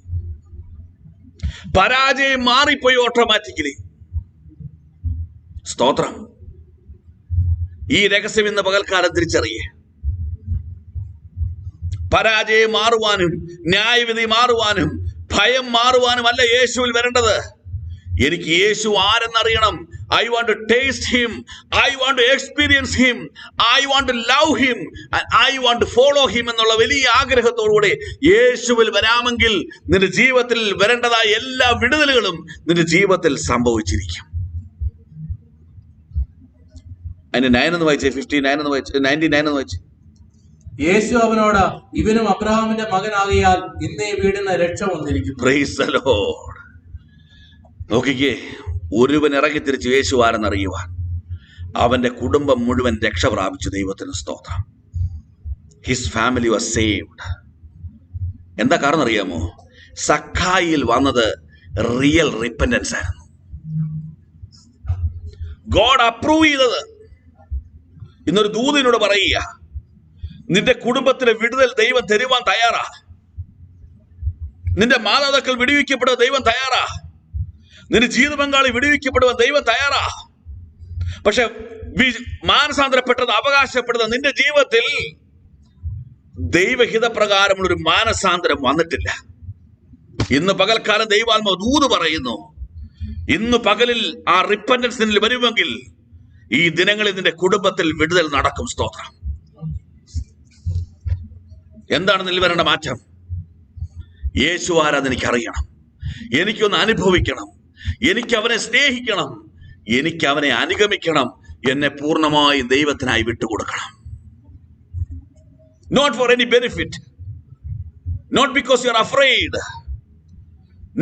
പരാജയം മാറിപ്പോയി ഓട്ടോമാറ്റിക്കലി. സ്തോത്രം. ഈ രഹസ്യം ഇന്ന് പകൽക്കാലം തിരിച്ചറിയേ. പരാജയം മാറുവാനും, ന്യായവിധി മാറുവാനും, ഭയം മാറുവാനും അല്ല യേശുവിൽ വരേണ്ടത്. എനിക്ക് യേശു ആരെന്നറിയണം. I want to taste him. I want to experience him. I want to love him. And I want to follow him എന്നുള്ള വലിയ ആഗ്രഹത്തോടുകൂടെ യേശുവിൽ വരാമെങ്കിൽ നിന്റെ ജീവിതത്തിൽ വരേണ്ടതായ എല്ലാ വിടുതലുകളും നിന്റെ ജീവിതത്തിൽ സംഭവിച്ചിരിക്കും. അതിന് 9 എന്ന് വായിച്ചേ, 59 എന്ന് വായിച്ച്, 99 എന്ന് വായിച്ച്.
യേശു അവനോട്, ഇവനും അബ്രഹാമിന്റെ മകനാകിയാൽ ഇന്നേ വീടിന് രക്ഷ വന്നിരിക്കുന്നു.
Praise the Lord. നോക്കിക്കേ, ഒരുവൻ ഇറങ്ങിത്തിരിച്ചു യേശു ആരെന്നറിയുവാൻ, അവന്റെ കുടുംബം മുഴുവൻ രക്ഷ പ്രാപിച്ചു. ദൈവത്തിന് സ്തോത്രം. His family was saved. എന്താ കാരണം അറിയാമോ? സക്കായിൽ വന്നത് റിയൽ റിപ്പന്റൻസ് ആയിരുന്നു. ഗോഡ് അപ്രൂവ് ചെയ്തത്. ഇന്നൊരു ദൂതനോട് പറയുക, നിന്റെ കുടുംബത്തിലെ വിടുതൽ ദൈവം തരുവാൻ തയ്യാറാ. നിന്റെ മാതാപിതാക്കൾ വിടുവിക്കപ്പെടുക ദൈവം തയ്യാറാ. നിന്റെ ജീവിത പങ്കാളി വിടുവിക്കപ്പെടുവാൻ ദൈവം തയ്യാറാ. പക്ഷെ മാനസാന്തരപ്പെട്ടത് അവകാശപ്പെടുന്ന നിന്റെ ജീവിതത്തിൽ ദൈവഹിതപ്രകാരമുള്ള ഒരു മാനസാന്തരം വന്നിട്ടില്ല. ഇന്ന് പകൽക്കാലം ദൈവാത്മാവ് ദൂത് പറയുന്നു, ഇന്ന് പകലിൽ ആ റിപ്പന്റൻസിൽ വരുമെങ്കിൽ ഈ ദിനങ്ങളിൽ നിന്റെ കുടുംബത്തിൽ വിടുതൽ നടക്കും. സ്തോത്രം. എന്താണ് നിൽ വരേണ്ട മാറ്റം? യേശു ആരാന്ന് എനിക്കറിയണം, എനിക്കൊന്ന് അനുഭവിക്കണം, എനിക്ക് അവനെ സ്നേഹിക്കണം, എനിക്ക് അവനെ അനുഗമിക്കണം, എന്നെ പൂർണ്ണമായി ദൈവത്തിനായി വിട്ടുകൊടുക്കണം. Not for any benefit, not because you are afraid,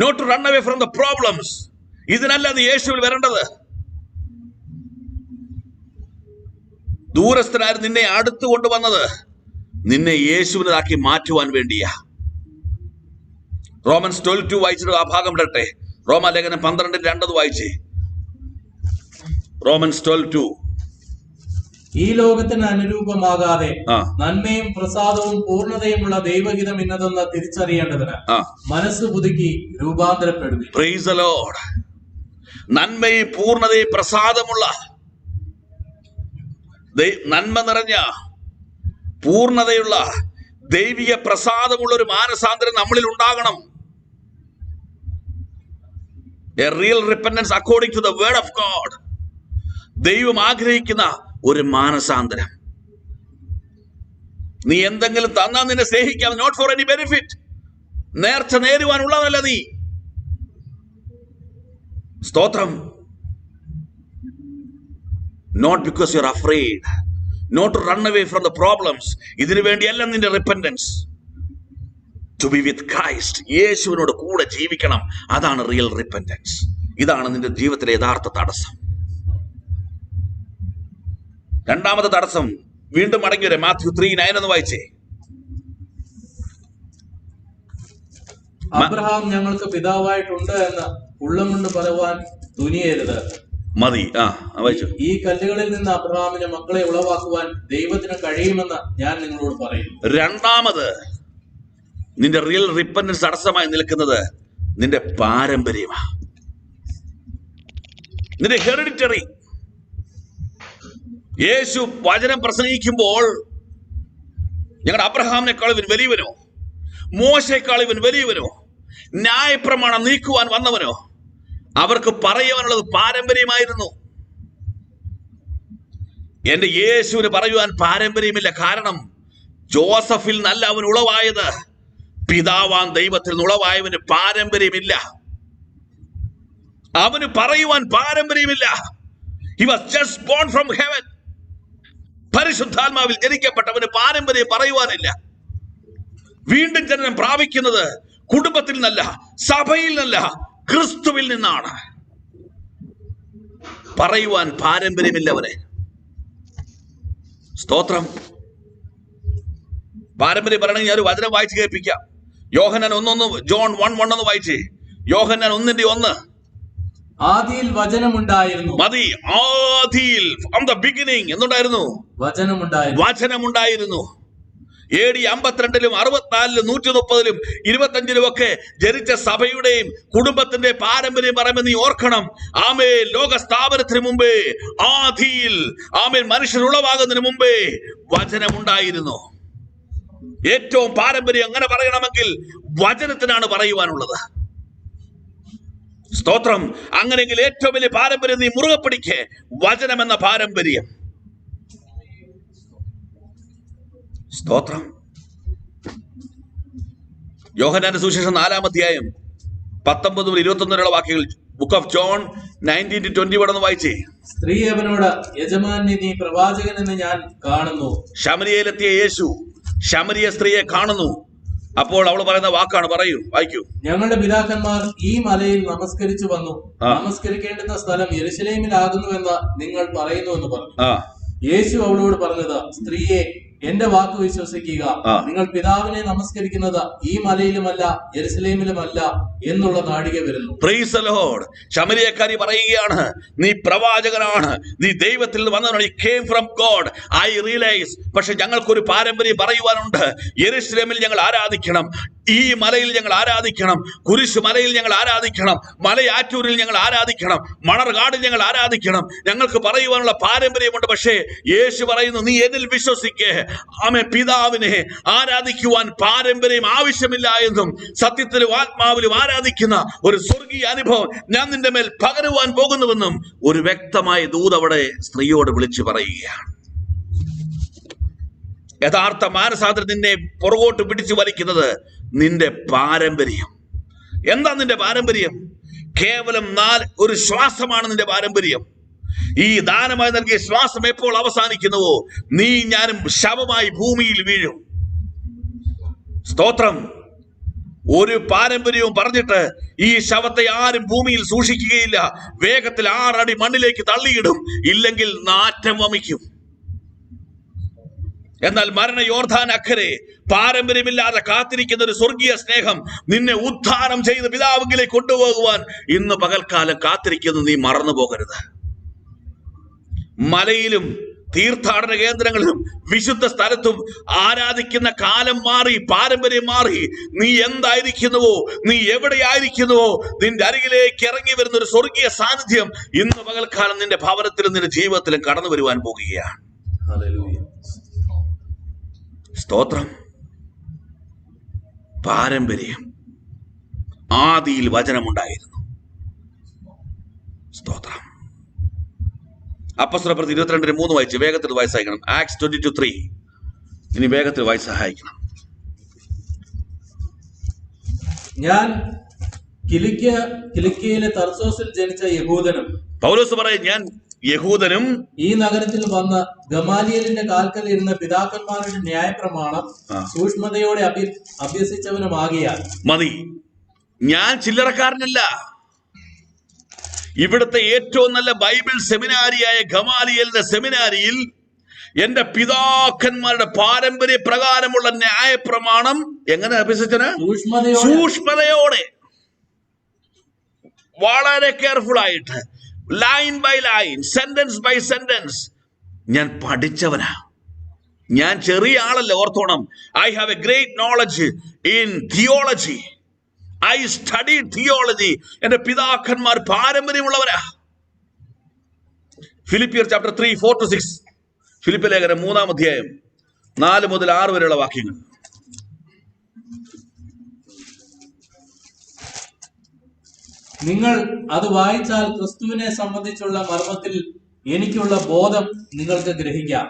not to run away from the problems. ഇതിനല്ല നീ യേശുവിൽ വരേണ്ടത്. ദൂരസ്ഥനായിരുന്നു നിന്നെ അടുത്ത് കൊണ്ടുവന്നത്, നിന്നെ യേശുവിനാക്കി മാറ്റുവാൻ വേണ്ടിയാ. റോമൻസ് 12:2 വായിച്ചിട്ട് ആ ഭാഗം ഇടട്ടെ. റോമാലേഖനം 12:2 വായിച്ചേ. റോമൻസ് 12:2.
ഈ ലോകത്തിന് അനുരൂപമാകാതെ നന്മയും പ്രസാദവും പൂർണ്ണതയുമുള്ള ദൈവഹിതം ഇന്നതെന്ന് തിരിച്ചറിയേണ്ടതിന് മനസ്സ് പുതുക്കി രൂപാന്തരപ്പെടും.
Price the Lord. നന്മയും പൂർണ്ണതയും പ്രസാദമുള്ള, നന്മ നിറഞ്ഞ പൂർണ്ണതയുള്ള ദൈവിക പ്രസാദമുള്ള ഒരു മാനസാന്തരം നമ്മളിൽ ഉണ്ടാകണം. A real repentance according to the word of God. ദൈവം ആഗ്രഹിക്കുന്ന ഒരു മാനസാന്തരം. നീ എന്തെങ്കിലും തന്നാൽ നിന്നെ സ്നേഹിക്കാം, നോട്ട് ഫോർ എനി ബെനിഫിറ്റ്. നേർച്ച നേരുവാനുള്ളതല്ല നീ. സ്തോത്രം. Not because you are afraid, not to run away from the problems. ഇതിനു വേണ്ടിയല്ല നിന്റെ റിപ്പന്റൻസ്. ടു ബി വിത്ത് ക്രൈസ്റ്റ്, യേശുവിനോട് കൂടെ ജീവിക്കണം. അതാണ് റിയൽ റിപ്പന്റൻസ്. ഇതാണ് നിന്റെ ജീവിതത്തിലെ യഥാർത്ഥ തടസ്സം. രണ്ടാമത്തെ തടസ്സം വീണ്ടും മടങ്ങി വരെ. മാത്യു 3:9 എന്ന് വായിച്ചേ.
അബ്രഹാം ഞങ്ങൾക്ക് പിതാവായിട്ടുണ്ട് എന്ന് ഉള്ളം കൊണ്ട് പറയുവാൻ തുനിയരുത്.
മതി. വായിച്ചു.
ഈ കല്ലുകളിൽ നിന്ന് അബ്രഹാമിന് മക്കളെ ഉളവാക്കുവാൻ ദൈവത്തിന് കഴിയുമെന്ന് ഞാൻ നിങ്ങളോട് പറയുന്നു.
രണ്ടാമത് നിന്റെ റിയൽ റിപ്പന്റൻസ് തടസ്സമായി നിൽക്കുന്നത് നിന്റെ പാരമ്പര്യമാണ്, നിന്റെ ഹെറിഡിറ്ററി. യേശു വചനം പ്രസംഗിക്കുമ്പോൾ ഞങ്ങളുടെ അബ്രഹാമിനേക്കാൾ ഇവൻ വലിയവനോ, മോശയെക്കാൾ ഇവൻ വലിയവനോ, ന്യായപ്രമാണം നീക്കുവാൻ വന്നവനോ, അവർക്ക് പറയുവാനുള്ളത് പാരമ്പര്യമായിരുന്നു. എന്റെ യേശുവിന് പറയുവാൻ പാരമ്പര്യമില്ല. കാരണം ജോസഫിൽ നല്ല അവൻ ഉളവായത്. പിതാവാൻ ദൈവത്തിൽ നിന്ന് ഉളവായവന് പാരമ്പര്യമില്ല. അവന് പറയുവാൻ പാരമ്പര്യമില്ല. He was just born from heaven. പരിശുദ്ധാത്മാവിൽ ജനിക്കപ്പെട്ടവന് പാരമ്പര്യം പറയുവാനില്ല. വീണ്ടും ജനനം പ്രാപിക്കുന്നത് കുടുംബത്തിൽ നിന്നല്ല, സഭയിൽ നിന്നല്ല, ക്രിസ്തുവിൽ നിന്നാണ്. പറയുവാൻ പാരമ്പര്യമില്ലവനെ. സ്തോത്രം. പാരമ്പര്യം പറയണമെങ്കിൽ ഞാൻ ഒരു വചനം വായിച്ച് കേൾപ്പിക്കാം. യോഹന്നാൻ 1:1, ജോൺ 1:1 വായിച്ചേ. യോഹന്നാൻ 1:1.
ആദിയിൽ വചനമുണ്ടായിരുന്നു.
മതി. ആദിയിൽ, ഫ്രം ദ ബിഗിനിങ് എന്തുണ്ടായിരുന്നു? വചനമുണ്ടായിരുന്നു. AD 52-ലും 64-ലും 130-ലും 25-ലും ഒക്കെ ജനിച്ച സഭയുടെയും കുടുംബത്തിന്റെ പാരമ്പര്യം പറയുമ്പോൾ നീ ഓർക്കണം. ആമേൻ. ലോക സ്ഥാപനത്തിന് മുമ്പേ, ആദിയിൽ, ആമേൻ, മനുഷ്യർ ഉളവാകുന്നതിന് മുമ്പേ വചനമുണ്ടായിരുന്നു. ഏറ്റവും പാരമ്പര്യം അങ്ങനെ പറയണമെങ്കിൽ വചനത്തിനാണ് പറയുവാനുള്ളത്. സ്തോത്രം. അങ്ങനെയെങ്കിൽ ഏറ്റവും വലിയ പാരമ്പര്യം നീ മുറുകെ പിടിക്കേ, വചനം എന്ന പാരമ്പര്യം. സ്തോത്രം. യോഹന്നാന്റെ സുവിശേഷം 4-ാം അധ്യായം 19-21 വാക്യങ്ങൾ. ബുക്ക് ഓഫ് ജോൺ 19-20 വായിച്ചേ.
സ്ത്രീ അവനോട്, യജമാനനെ, നീ പ്രവാചകൻ എന്ന് ഞാൻ കാണുന്നു.
ശമരിയയിലെത്തിയ യേശു ശമരിയ സ്ത്രീയെ കാണുന്നു. അപ്പോൾ അവൾ പറയുന്ന വാക്കാണ്. പറയൂ, വായിക്കൂ.
ഞങ്ങളുടെ പിതാക്കന്മാർ ഈ മലയിൽ നമസ്കരിച്ചു വന്നു. നമസ്കരിക്കേണ്ടുന്ന സ്ഥലം യെരുശലേമിലാകുന്നുവെന്ന് നിങ്ങൾ പറയുന്നു എന്ന് പറഞ്ഞു. യേശു അവളോട് പറഞ്ഞത്, സ്ത്രീയെ, എന്റെ വാക്ക് വിശ്വസിക്കുക. നിങ്ങൾ പിതാവിനെ നമസ്കരിക്കുന്നത് ഈ മലയിലുമല്ല യെരുശലേമിലുമല്ല എന്നുള്ള നാഴിക വരുന്നു.
Price the Lord. ശമരിയക്കാരി പറയുകയാണ്, നീ പ്രവാചകനാണ്, നീ ദൈവത്തിൽ നിന്ന് വന്നവനാണ്. You came from God. I realize. പക്ഷെ ഞങ്ങൾക്കൊരു പാരമ്പര്യം പറയുവാനുണ്ട്. യെരുശലേമിൽ ഞങ്ങൾ ആരാധിക്കണം. ഈ മലയിൽ ഞങ്ങൾ ആരാധിക്കണം, കുരിശ് മലയിൽ ഞങ്ങൾ ആരാധിക്കണം, മലയാറ്റൂരിൽ ഞങ്ങൾ ആരാധിക്കണം, മണർകാടിൽ ഞങ്ങൾ ആരാധിക്കണം. ഞങ്ങൾക്ക് പറയുവാനുള്ള പാരമ്പര്യമുണ്ട്. പക്ഷേ യേശു പറയുന്നു, നീ എന്നിൽ വിശ്വസിക്കേ, ആമേ, പിതാവിനെ ആരാധിക്കുവാൻ പാരമ്പര്യം ആവശ്യമില്ല എന്നും സത്യത്തിലും ആത്മാവിലും ആരാധിക്കുന്ന ഒരു സ്വർഗീയ അനുഭവം ഞാൻ നിന്റെ മേൽ പകരുവാൻ പോകുന്നുവെന്നും ഒരു വ്യക്തമായ ദൂത് അവിടെ സ്ത്രീയോട് വിളിച്ചു പറയുകയാണ്. യഥാർത്ഥ മാനസാന്തരം നിന്നെ പുറകോട്ട് പിടിച്ചു വലിക്കുന്നത് നിന്റെ പാരമ്പര്യം. എന്താ നിന്റെ പാരമ്പര്യം? കേവലം ഒരു ശ്വാസമാണ് നിന്റെ പാരമ്പര്യം. ഈ ദാനമായി നൽകിയ ശ്വാസം എപ്പോൾ അവസാനിക്കുന്നുവോ നീ ഞാനും ശവമായി ഭൂമിയിൽ വീഴും. സ്തോത്രം. ഒരു പാരമ്പര്യവും പറഞ്ഞിട്ട് ഈ ശവത്തെ ആരും ഭൂമിയിൽ സൂക്ഷിക്കുകയില്ല. വേഗത്തിൽ 6 അടി മണ്ണിലേക്ക് തള്ളിയിടും, ഇല്ലെങ്കിൽ നാറ്റം വമിക്കും. എന്നാൽ മരണ യോർദാൻ അക്കരെ പാരമ്പര്യമില്ലാതെ കാത്തിരിക്കുന്ന ഒരു സ്വർഗീയ സ്നേഹം നിന്നെ ഉദ്ധാനം ചെയ്ത് പിതാവിലേക്ക് കൊണ്ടുപോകുവാൻ ഇന്ന് പകൽക്കാലം കാത്തിരിക്കുന്നത് നീ മറന്നു പോകരുത്. മലയിലും തീർത്ഥാടന കേന്ദ്രങ്ങളിലും വിശുദ്ധ സ്ഥലത്തും ആരാധിക്കുന്ന കാലം മാറി, പാരമ്പര്യം മാറി. നീ എന്തായിരിക്കുന്നുവോ, നീ എവിടെയായിരിക്കുന്നുവോ, നിന്റെ അരികിലേക്ക് ഇറങ്ങി വരുന്ന ഒരു സ്വർഗീയ സാന്നിധ്യം ഇന്ന് പകൽക്കാലം നിന്റെ ഭവനത്തിലും നിന്റെ ജീവിതത്തിലും കടന്നു വരുവാൻ പോകുകയാണ്. സ്തോത്രം. പാരമ്പര്യം. ആദിയിൽ വചനമുണ്ടായിരുന്നു. സ്തോത്രം. അപ്പോസ്തലപ്രവൃത്തി 22:3 വായിച്ച് വേഗത്തിൽ വായിച്ചയക്കണം. ആക്ട്സ് 22:3. ഇനി വേഗത്തിൽ വായിച്ച് സഹായിക്കണം.
ഞാൻ കിലിക്കിയയിലെ തർസോസിൽ ജനിച്ച യഹൂദനും,
പൗലോസ് പറയും, ഞാൻ യഹൂദനും
ഈ നഗരത്തിൽ വന്ന് ഗമാലിയലിന്റെ കാൽക്കൽ ഇരുന്ന പിതാക്കന്മാരുടെ ന്യായപ്രമാണം സൂക്ഷ്മതയോടെ അഭ്യസിച്ചവനുമാകിയാൽ
മതി. ഞാൻ ചില്ലറക്കാരനല്ല. ഇവിടുത്തെ ഏറ്റവും നല്ല ബൈബിൾ സെമിനാരിയായ ഗമാലിയലിന്റെ സെമിനാരിയിൽ എന്റെ പിതാക്കന്മാരുടെ പാരമ്പര്യ പ്രകാരമുള്ള ന്യായപ്രമാണം എങ്ങനെ അഭ്യസിച്ചന? സൂക്ഷ്മതയോടെ, വളരെ കെയർഫുൾ ആയിട്ട്, line by line, sentence by sentence ഞാൻ പഠിച്ചവനാ. ഞാൻ ചെറിയ ആളല്ല, ഓർത്തോണം. I have a great knowledge in theology. I studied theology. എന്റെ പിതാക്കന്മാർ പാരമ്പര്യമുള്ളവരാ. ഫിലിപ്പിയർ ചാപ്റ്റർ 3, 4-6. ഫിലിപ്പ് ലേഖനം 3-ാം അധ്യായം 4 മുതൽ 6 വരെയുള്ള വാക്യങ്ങൾ.
നിങ്ങൾ അത് വായിച്ചാൽ ക്രിസ്തുവിനെ സംബന്ധിച്ചുള്ള മർമ്മത്തിൽ എനിക്കുള്ള ബോധം നിങ്ങൾക്ക് ഗ്രഹിക്കാം.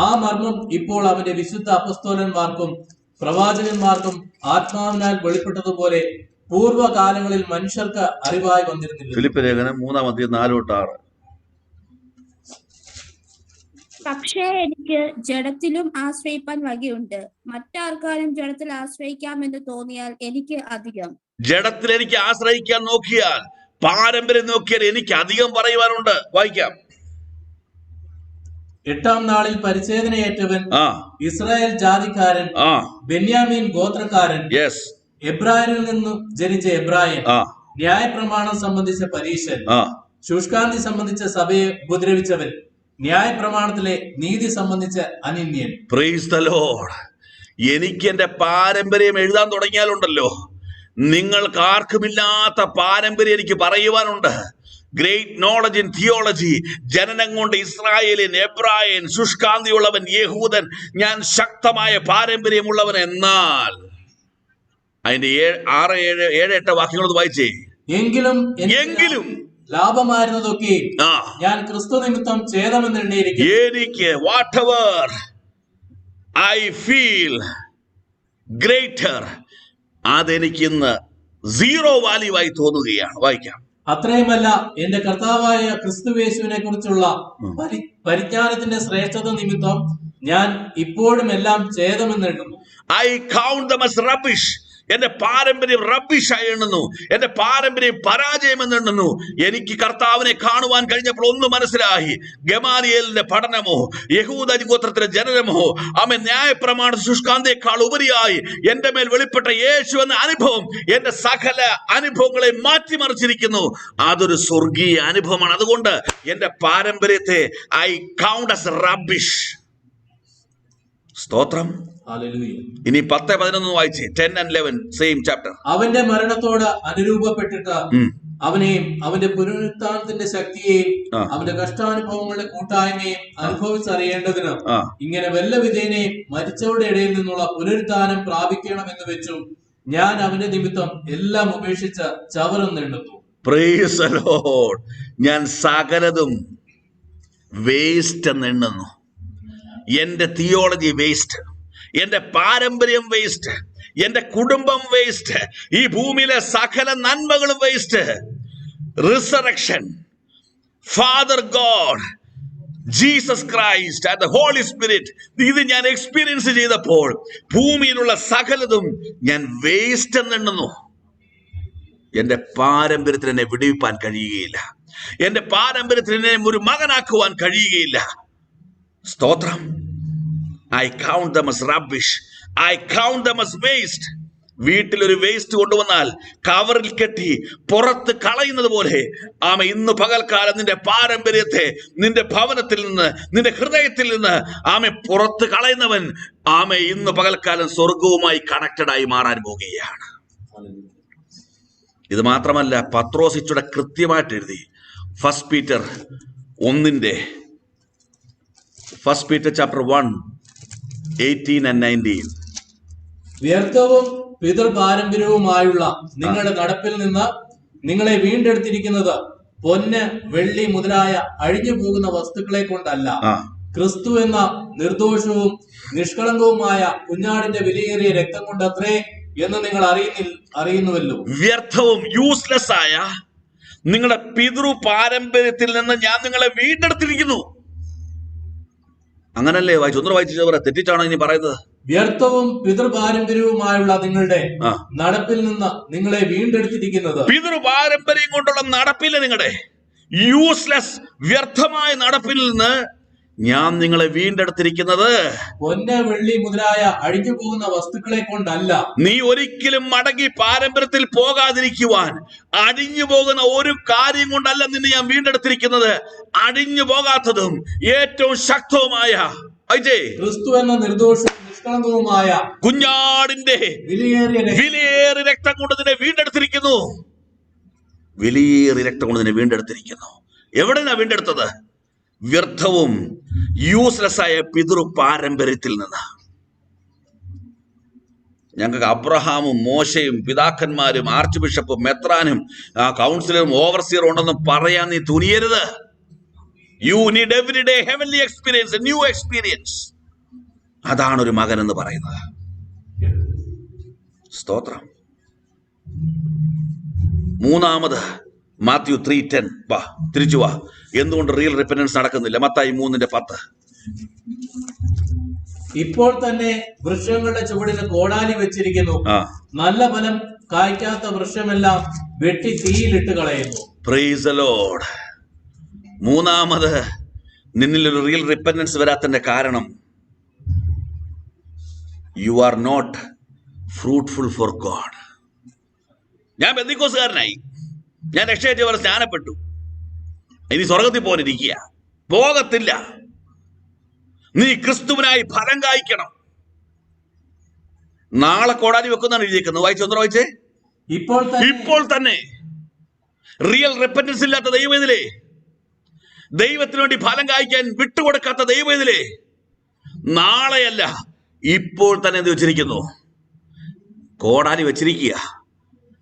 ആ മർമ്മം ഇപ്പോൾ അവന്റെ വിശുദ്ധ അപ്പസ്തോലന്മാർക്കും പ്രവാചകന്മാർക്കും ആത്മാവിനാൽ വെളിപ്പെട്ടതുപോലെ പൂർവ്വകാലങ്ങളിൽ മനുഷ്യർക്ക് അറിവായി വന്നിരുന്നില്ല.
ഫിലിപ്പ് ലേഖനം 3-ാം അധ്യായം 4-6.
പക്ഷേ എനിക്ക് ജഡത്തിലും ആശ്രയിപ്പാൻ വകയുണ്ട്. മറ്റാർക്കാരും ജഡത്തിൽ ആശ്രയിക്കാമെന്ന് തോന്നിയാൽ എനിക്ക് അധികം.
ജഡത്തിൽ എനിക്ക് ആശ്രയിക്കാൻ നോക്കിയാൽ, പാരമ്പര്യം നോക്കിയാൽ എനിക്ക് അധികം പറയുവാനുണ്ട്. വായിക്കാം.
8-ാം നാളിൽ പരിച്ഛേദനയേറ്റവൻ, ഇസ്രായേൽ ജാതിക്കാരൻ, ബെന്യാമീൻ ഗോത്രക്കാരൻ, എബ്രായരിൽ നിന്നും ജനിച്ച എബ്രായൻ, ന്യായപ്രമാണം സംബന്ധിച്ച പരീശൻ, ശുഷ്കാന്തി സംബന്ധിച്ച സഭയെ ഉപദ്രവിച്ചവൻ, ന്യായപ്രമാണത്തിലെ നീതി സംബന്ധിച്ച അനിന്യൻ.
Price the Lord. എനിക്ക് എന്റെ പാരമ്പര്യം എഴുതാൻ തുടങ്ങിയാലുണ്ടല്ലോ, നിങ്ങൾക്ക് ആർക്കുമില്ലാത്ത പാരമ്പര്യം എനിക്ക് പറയുവാനുണ്ട്. Great knowledge in theology. ജനനം കൊണ്ട് ഇസ്രായേലിൻ, എബ്രായൻ, ശുഷ്കാന്തിയുള്ളവൻ, യഹൂദൻ. ഞാൻ ശക്തമായ പാരമ്പര്യമുള്ളവൻ. എന്നാൽ അതിന്റെ 6, 7, 8 വാക്യങ്ങൾ വായിച്ചേ. എങ്കിലും
ലാഭമായിരുന്നതൊക്കെ ഞാൻ ക്രിസ്തു നിമിത്തം ഛേദമെന്നെണ്ണിയിരിക്കുന്നു.
എനിക്ക് വാട്ടെവർ ഐ ഫീൽ ഗ്രേറ്റർ, അതെനിക്കിന്ന് 0 വാല്യൂ ആയി തോന്നുകയാണ്. വായിക്കാം.
അത്രയുമല്ല, എന്റെ കർത്താവായ ക്രിസ്തുയേശുവിനെ കുറിച്ചുള്ള പരിജ്ഞാനത്തിന്റെ ശ്രേഷ്ഠത നിമിത്തം ഞാൻ ഇപ്പോഴും എല്ലാം ഛേദമെന്നെണ്ണുന്നു.
I count them as rubbish. എന്റെ പാരമ്പര്യം റബ്ബിഷായി എണ്ണുന്നു. എന്റെ പാരമ്പര്യം പരാജയം എന്നെണ്ണുന്നു. എനിക്ക് കർത്താവിനെ കാണുവാൻ കഴിഞ്ഞപ്പോൾ ഒന്ന് മനസ്സിലായി. ഗമാലിയേലിന്റെ പഠനമോ യഹൂദ ഗോത്രത്തിലെ ജനനമോ ആമേൻ ന്യായപ്രമാണ ശുഷ്കാന്തിയേക്കാൾ ഉപരിയായി എന്റെ മേൽ വെളിപ്പെട്ട യേശു എന്ന അനുഭവം എന്റെ സകല അനുഭവങ്ങളെ മാറ്റിമറിച്ചിരിക്കുന്നു. അതൊരു സ്വർഗീയ അനുഭവമാണ്. അതുകൊണ്ട് എന്റെ പാരമ്പര്യത്തെ ഐ കൗണ്ട് ആസ് റബ്ബിഷ്. സ്തോത്രം.
ഹല്ലേലൂയ.
ഇനി 10-11 വായിച്ചേ. 10 and 11 സെയിം ചാപ്റ്റർ.
അവന്റെ മരണത്തോട് അനുരൂപപ്പെട്ടിട്ട് അവനെയും അവന്റെ പുനരുത്ഥാനത്തിന്റെ ശക്തിയെയും അവന്റെ കഷ്ടാനുഭവങ്ങളുടെ കൂട്ടായ്മയും അനുഭവിച്ചറിയേണ്ടതിന് ഇങ്ങനെ വല്ല വിധേനയും മരിച്ചവരുടെ ഇടയിൽ നിന്നുള്ള പുനരുത്ഥാനം പ്രാപിക്കണമെന്ന് വെച്ചു ഞാൻ അവന്റെ നിമിത്തം എല്ലാം ഉപേക്ഷിച്ച് ചവറെന്നെണ്ണുന്നു.
Price the Lord. ഞാൻ സകലതും വേസ്റ്റ് എന്ന് എണ്ണുന്നു. എന്റെ തിയോളജി വേസ്റ്റ്, എന്റെ പാരമ്പര്യം വേസ്റ്റ്, എന്റെ കുടുംബം വേസ്റ്റ്, ഈ ഭൂമിയിലെ സകല നന്മകളും waste. Resurrection, father God, Jesus Christ and the Holy Spirit, ഇത് ഞാൻ എക്സ്പീരിയൻസ് ചെയ്തപ്പോൾ ഭൂമിയിലുള്ള സകലതും ഞാൻ വേസ്റ്റ് എന്നെണ്ണുന്നു. എന്റെ പാരമ്പര്യത്തിൽ എന്നെ വിടുവിപ്പാൻ കഴിയുകയില്ല. എന്റെ പാരമ്പര്യത്തിൽ എന്നെ ഒരു മകനാക്കുവാൻ കഴിയുകയില്ല. സ്തോത്രം. I count them as rubbish. I count them as waste. വീട്ടിലൊരു വേസ്റ്റ് കൊണ്ടുവന്നാൽ കവറിൽ കെട്ടി പുറത്ത് കളയുന്നത് പോലെ ഇന്ന് പകൽക്കാലം നിന്റെ പാരമ്പര്യത്തെ നിന്റെ ഭവനത്തിൽ നിന്ന്, നിന്റെ ഹൃദയത്തിൽ നിന്ന് പുറത്ത് കളയുന്നവൻ ഇന്ന് പകൽക്കാലം സ്വർഗവുമായി കണക്റ്റഡ് ആയി മാറാൻ പോകുകയാണ്. ഇത് മാത്രമല്ല, പത്രോസ് ഇച്ചിടെ കൃത്യമായിട്ട് എഴുതി. 1 Peter chapter 1 18 and 19.
വ്യർത്ഥവും പിതൃപാരമ്പര്യവുമായുള്ള നിങ്ങളുടെ നടപ്പിൽ നിന്ന് നിങ്ങളെ വീണ്ടെടുത്തിരിക്കുന്നത് പൊന്ന്, വെള്ളി മുതലായ അഴിഞ്ഞു പോകുന്ന വസ്തുക്കളെ കൊണ്ടല്ല, ക്രിസ്തു എന്ന നിർദോഷവും നിഷ്കളങ്കവുമായ കുഞ്ഞാടിന്റെ വിലയേറിയ രക്തം കൊണ്ടത്രേ എന്ന് നിങ്ങൾ അറിയുന്നുവല്ലോ.
വ്യർത്ഥവും യൂസ്ലെസ് ആയ നിങ്ങളുടെ പിതൃ പാരമ്പര്യത്തിൽ നിന്ന് ഞാൻ നിങ്ങളെ വീണ്ടെടുത്തിരിക്കുന്നു. അങ്ങനല്ലേ വായിച്ചു? ഒന്നും വായിച്ചു. തെറ്റിച്ചാണോ ഇനി പറയുന്നത്?
വ്യർത്ഥവും പിതൃപാരമ്പര്യവുമായുള്ള നിങ്ങളുടെ നടപ്പിൽ നിന്ന് നിങ്ങളെ വീണ്ടെടുത്തിരിക്കുന്നത്.
പിതൃപാരമ്പര്യം കൊണ്ടുള്ള നടപ്പില്ല, നിങ്ങളുടെ യൂസ്ലെസ് വ്യർത്ഥമായ നടപ്പിൽ നിന്ന് ഞാൻ നിങ്ങളെ വീണ്ടെടുത്തിരിക്കുന്നത്
പൊന്ന്, വെള്ളി മുതലായ അഴിഞ്ഞു പോകുന്ന വസ്തുക്കളെ കൊണ്ടല്ല.
നീ ഒരിക്കലും മടങ്ങി പാരമ്പര്യത്തിൽ പോകാതിരിക്കുവാൻ അഴിഞ്ഞു പോകുന്ന ഒരു കാര്യം കൊണ്ടല്ല നിന്നെ ഞാൻ വീണ്ടെടുത്തിരിക്കുന്നത്. അഴിഞ്ഞു പോകാത്തതും ഏറ്റവും ശക്തവുമായ
ക്രിസ്തു എന്ന നിർദോഷവും നിഷ്കളങ്കവുമായ
കുഞ്ഞാടിന്റെ വിലയേറിയ രക്തം കൊണ്ട് നിന്നെ വീണ്ടെടുത്തിരിക്കുന്നു. വിലയേറിയ രക്തം കൊണ്ട് നിന്നെ വീണ്ടെടുത്തിരിക്കുന്നു. എവിടെയാ വീണ്ടെടുത്തത്? വ്യർത്ഥവും യൂസ്ലെസ് ആയ പിതൃ പാരമ്പര്യത്തിൽ നിന്ന്. ഞങ്ങൾക്ക് അബ്രഹാമും മോശയും പിതാക്കന്മാരും ആർച്ച് ബിഷപ്പും മെത്രാനും കൗൺസിലറും ഓവർസിയറും ഉണ്ടെന്ന് പറയാൻ നീ തുനിയരുത്. You need every day heavenly experience, new experience. അതാണ് ഒരു മകൻ എന്ന് പറയുന്നത്. സ്തോത്രം. മൂന്നാമത് മാത്യു 3:10. വാ, തിരിച്ചു വാ. എന്തുകൊണ്ട് റിയൽ റിപ്പന്റൻസ് നടക്കുന്നില്ല? മത്തായി 3:10.
ഇപ്പോൾ തന്നെ വൃക്ഷങ്ങളുടെ ചുവടിന് കോടാലി വെച്ചിരിക്കുന്നു, നല്ല ഫലം കായ്ക്കാത്ത വൃക്ഷമെല്ലാം വെട്ടി തീയിലിട്ട് കളയുന്നു.
Praise the Lord. മൂന്നാമത് നിന്നിലൊരു റിയൽ റിപ്പന്റൻസ് വരാത്തതിന്റെ കാരണം you are not fruitful for God. ഞാൻ പെന്തക്കോസ്തുകാരനായി, ഞാൻ രക്ഷയേറ്റവർ സ്നാനപ്പെട്ടു, ഇനി സ്വർഗത്തിൽ പോകാനിരിക്കുക. പോകത്തില്ല. നീ ക്രിസ്തുവിനായി ഫലം കായ്ക്കണം. നാളെ കോടാലി വെക്കുന്നതാണ് എഴുതിയിരിക്കുന്നത്. വായിച്ചൊന്നു വായിച്ചേ. ഇപ്പോൾ തന്നെ റിയൽ റിപ്പന്റൻസ് ഇല്ലാത്ത ദൈവത്തിലെ, ദൈവത്തിന് വേണ്ടി ഫലം കായ്ക്കാൻ വിട്ടുകൊടുക്കാത്ത ദൈവത്തിലെ, നാളെയല്ല ഇപ്പോൾ തന്നെ എന്ത് വെച്ചിരിക്കുന്നു? കോടാലി വെച്ചിരിക്കുക.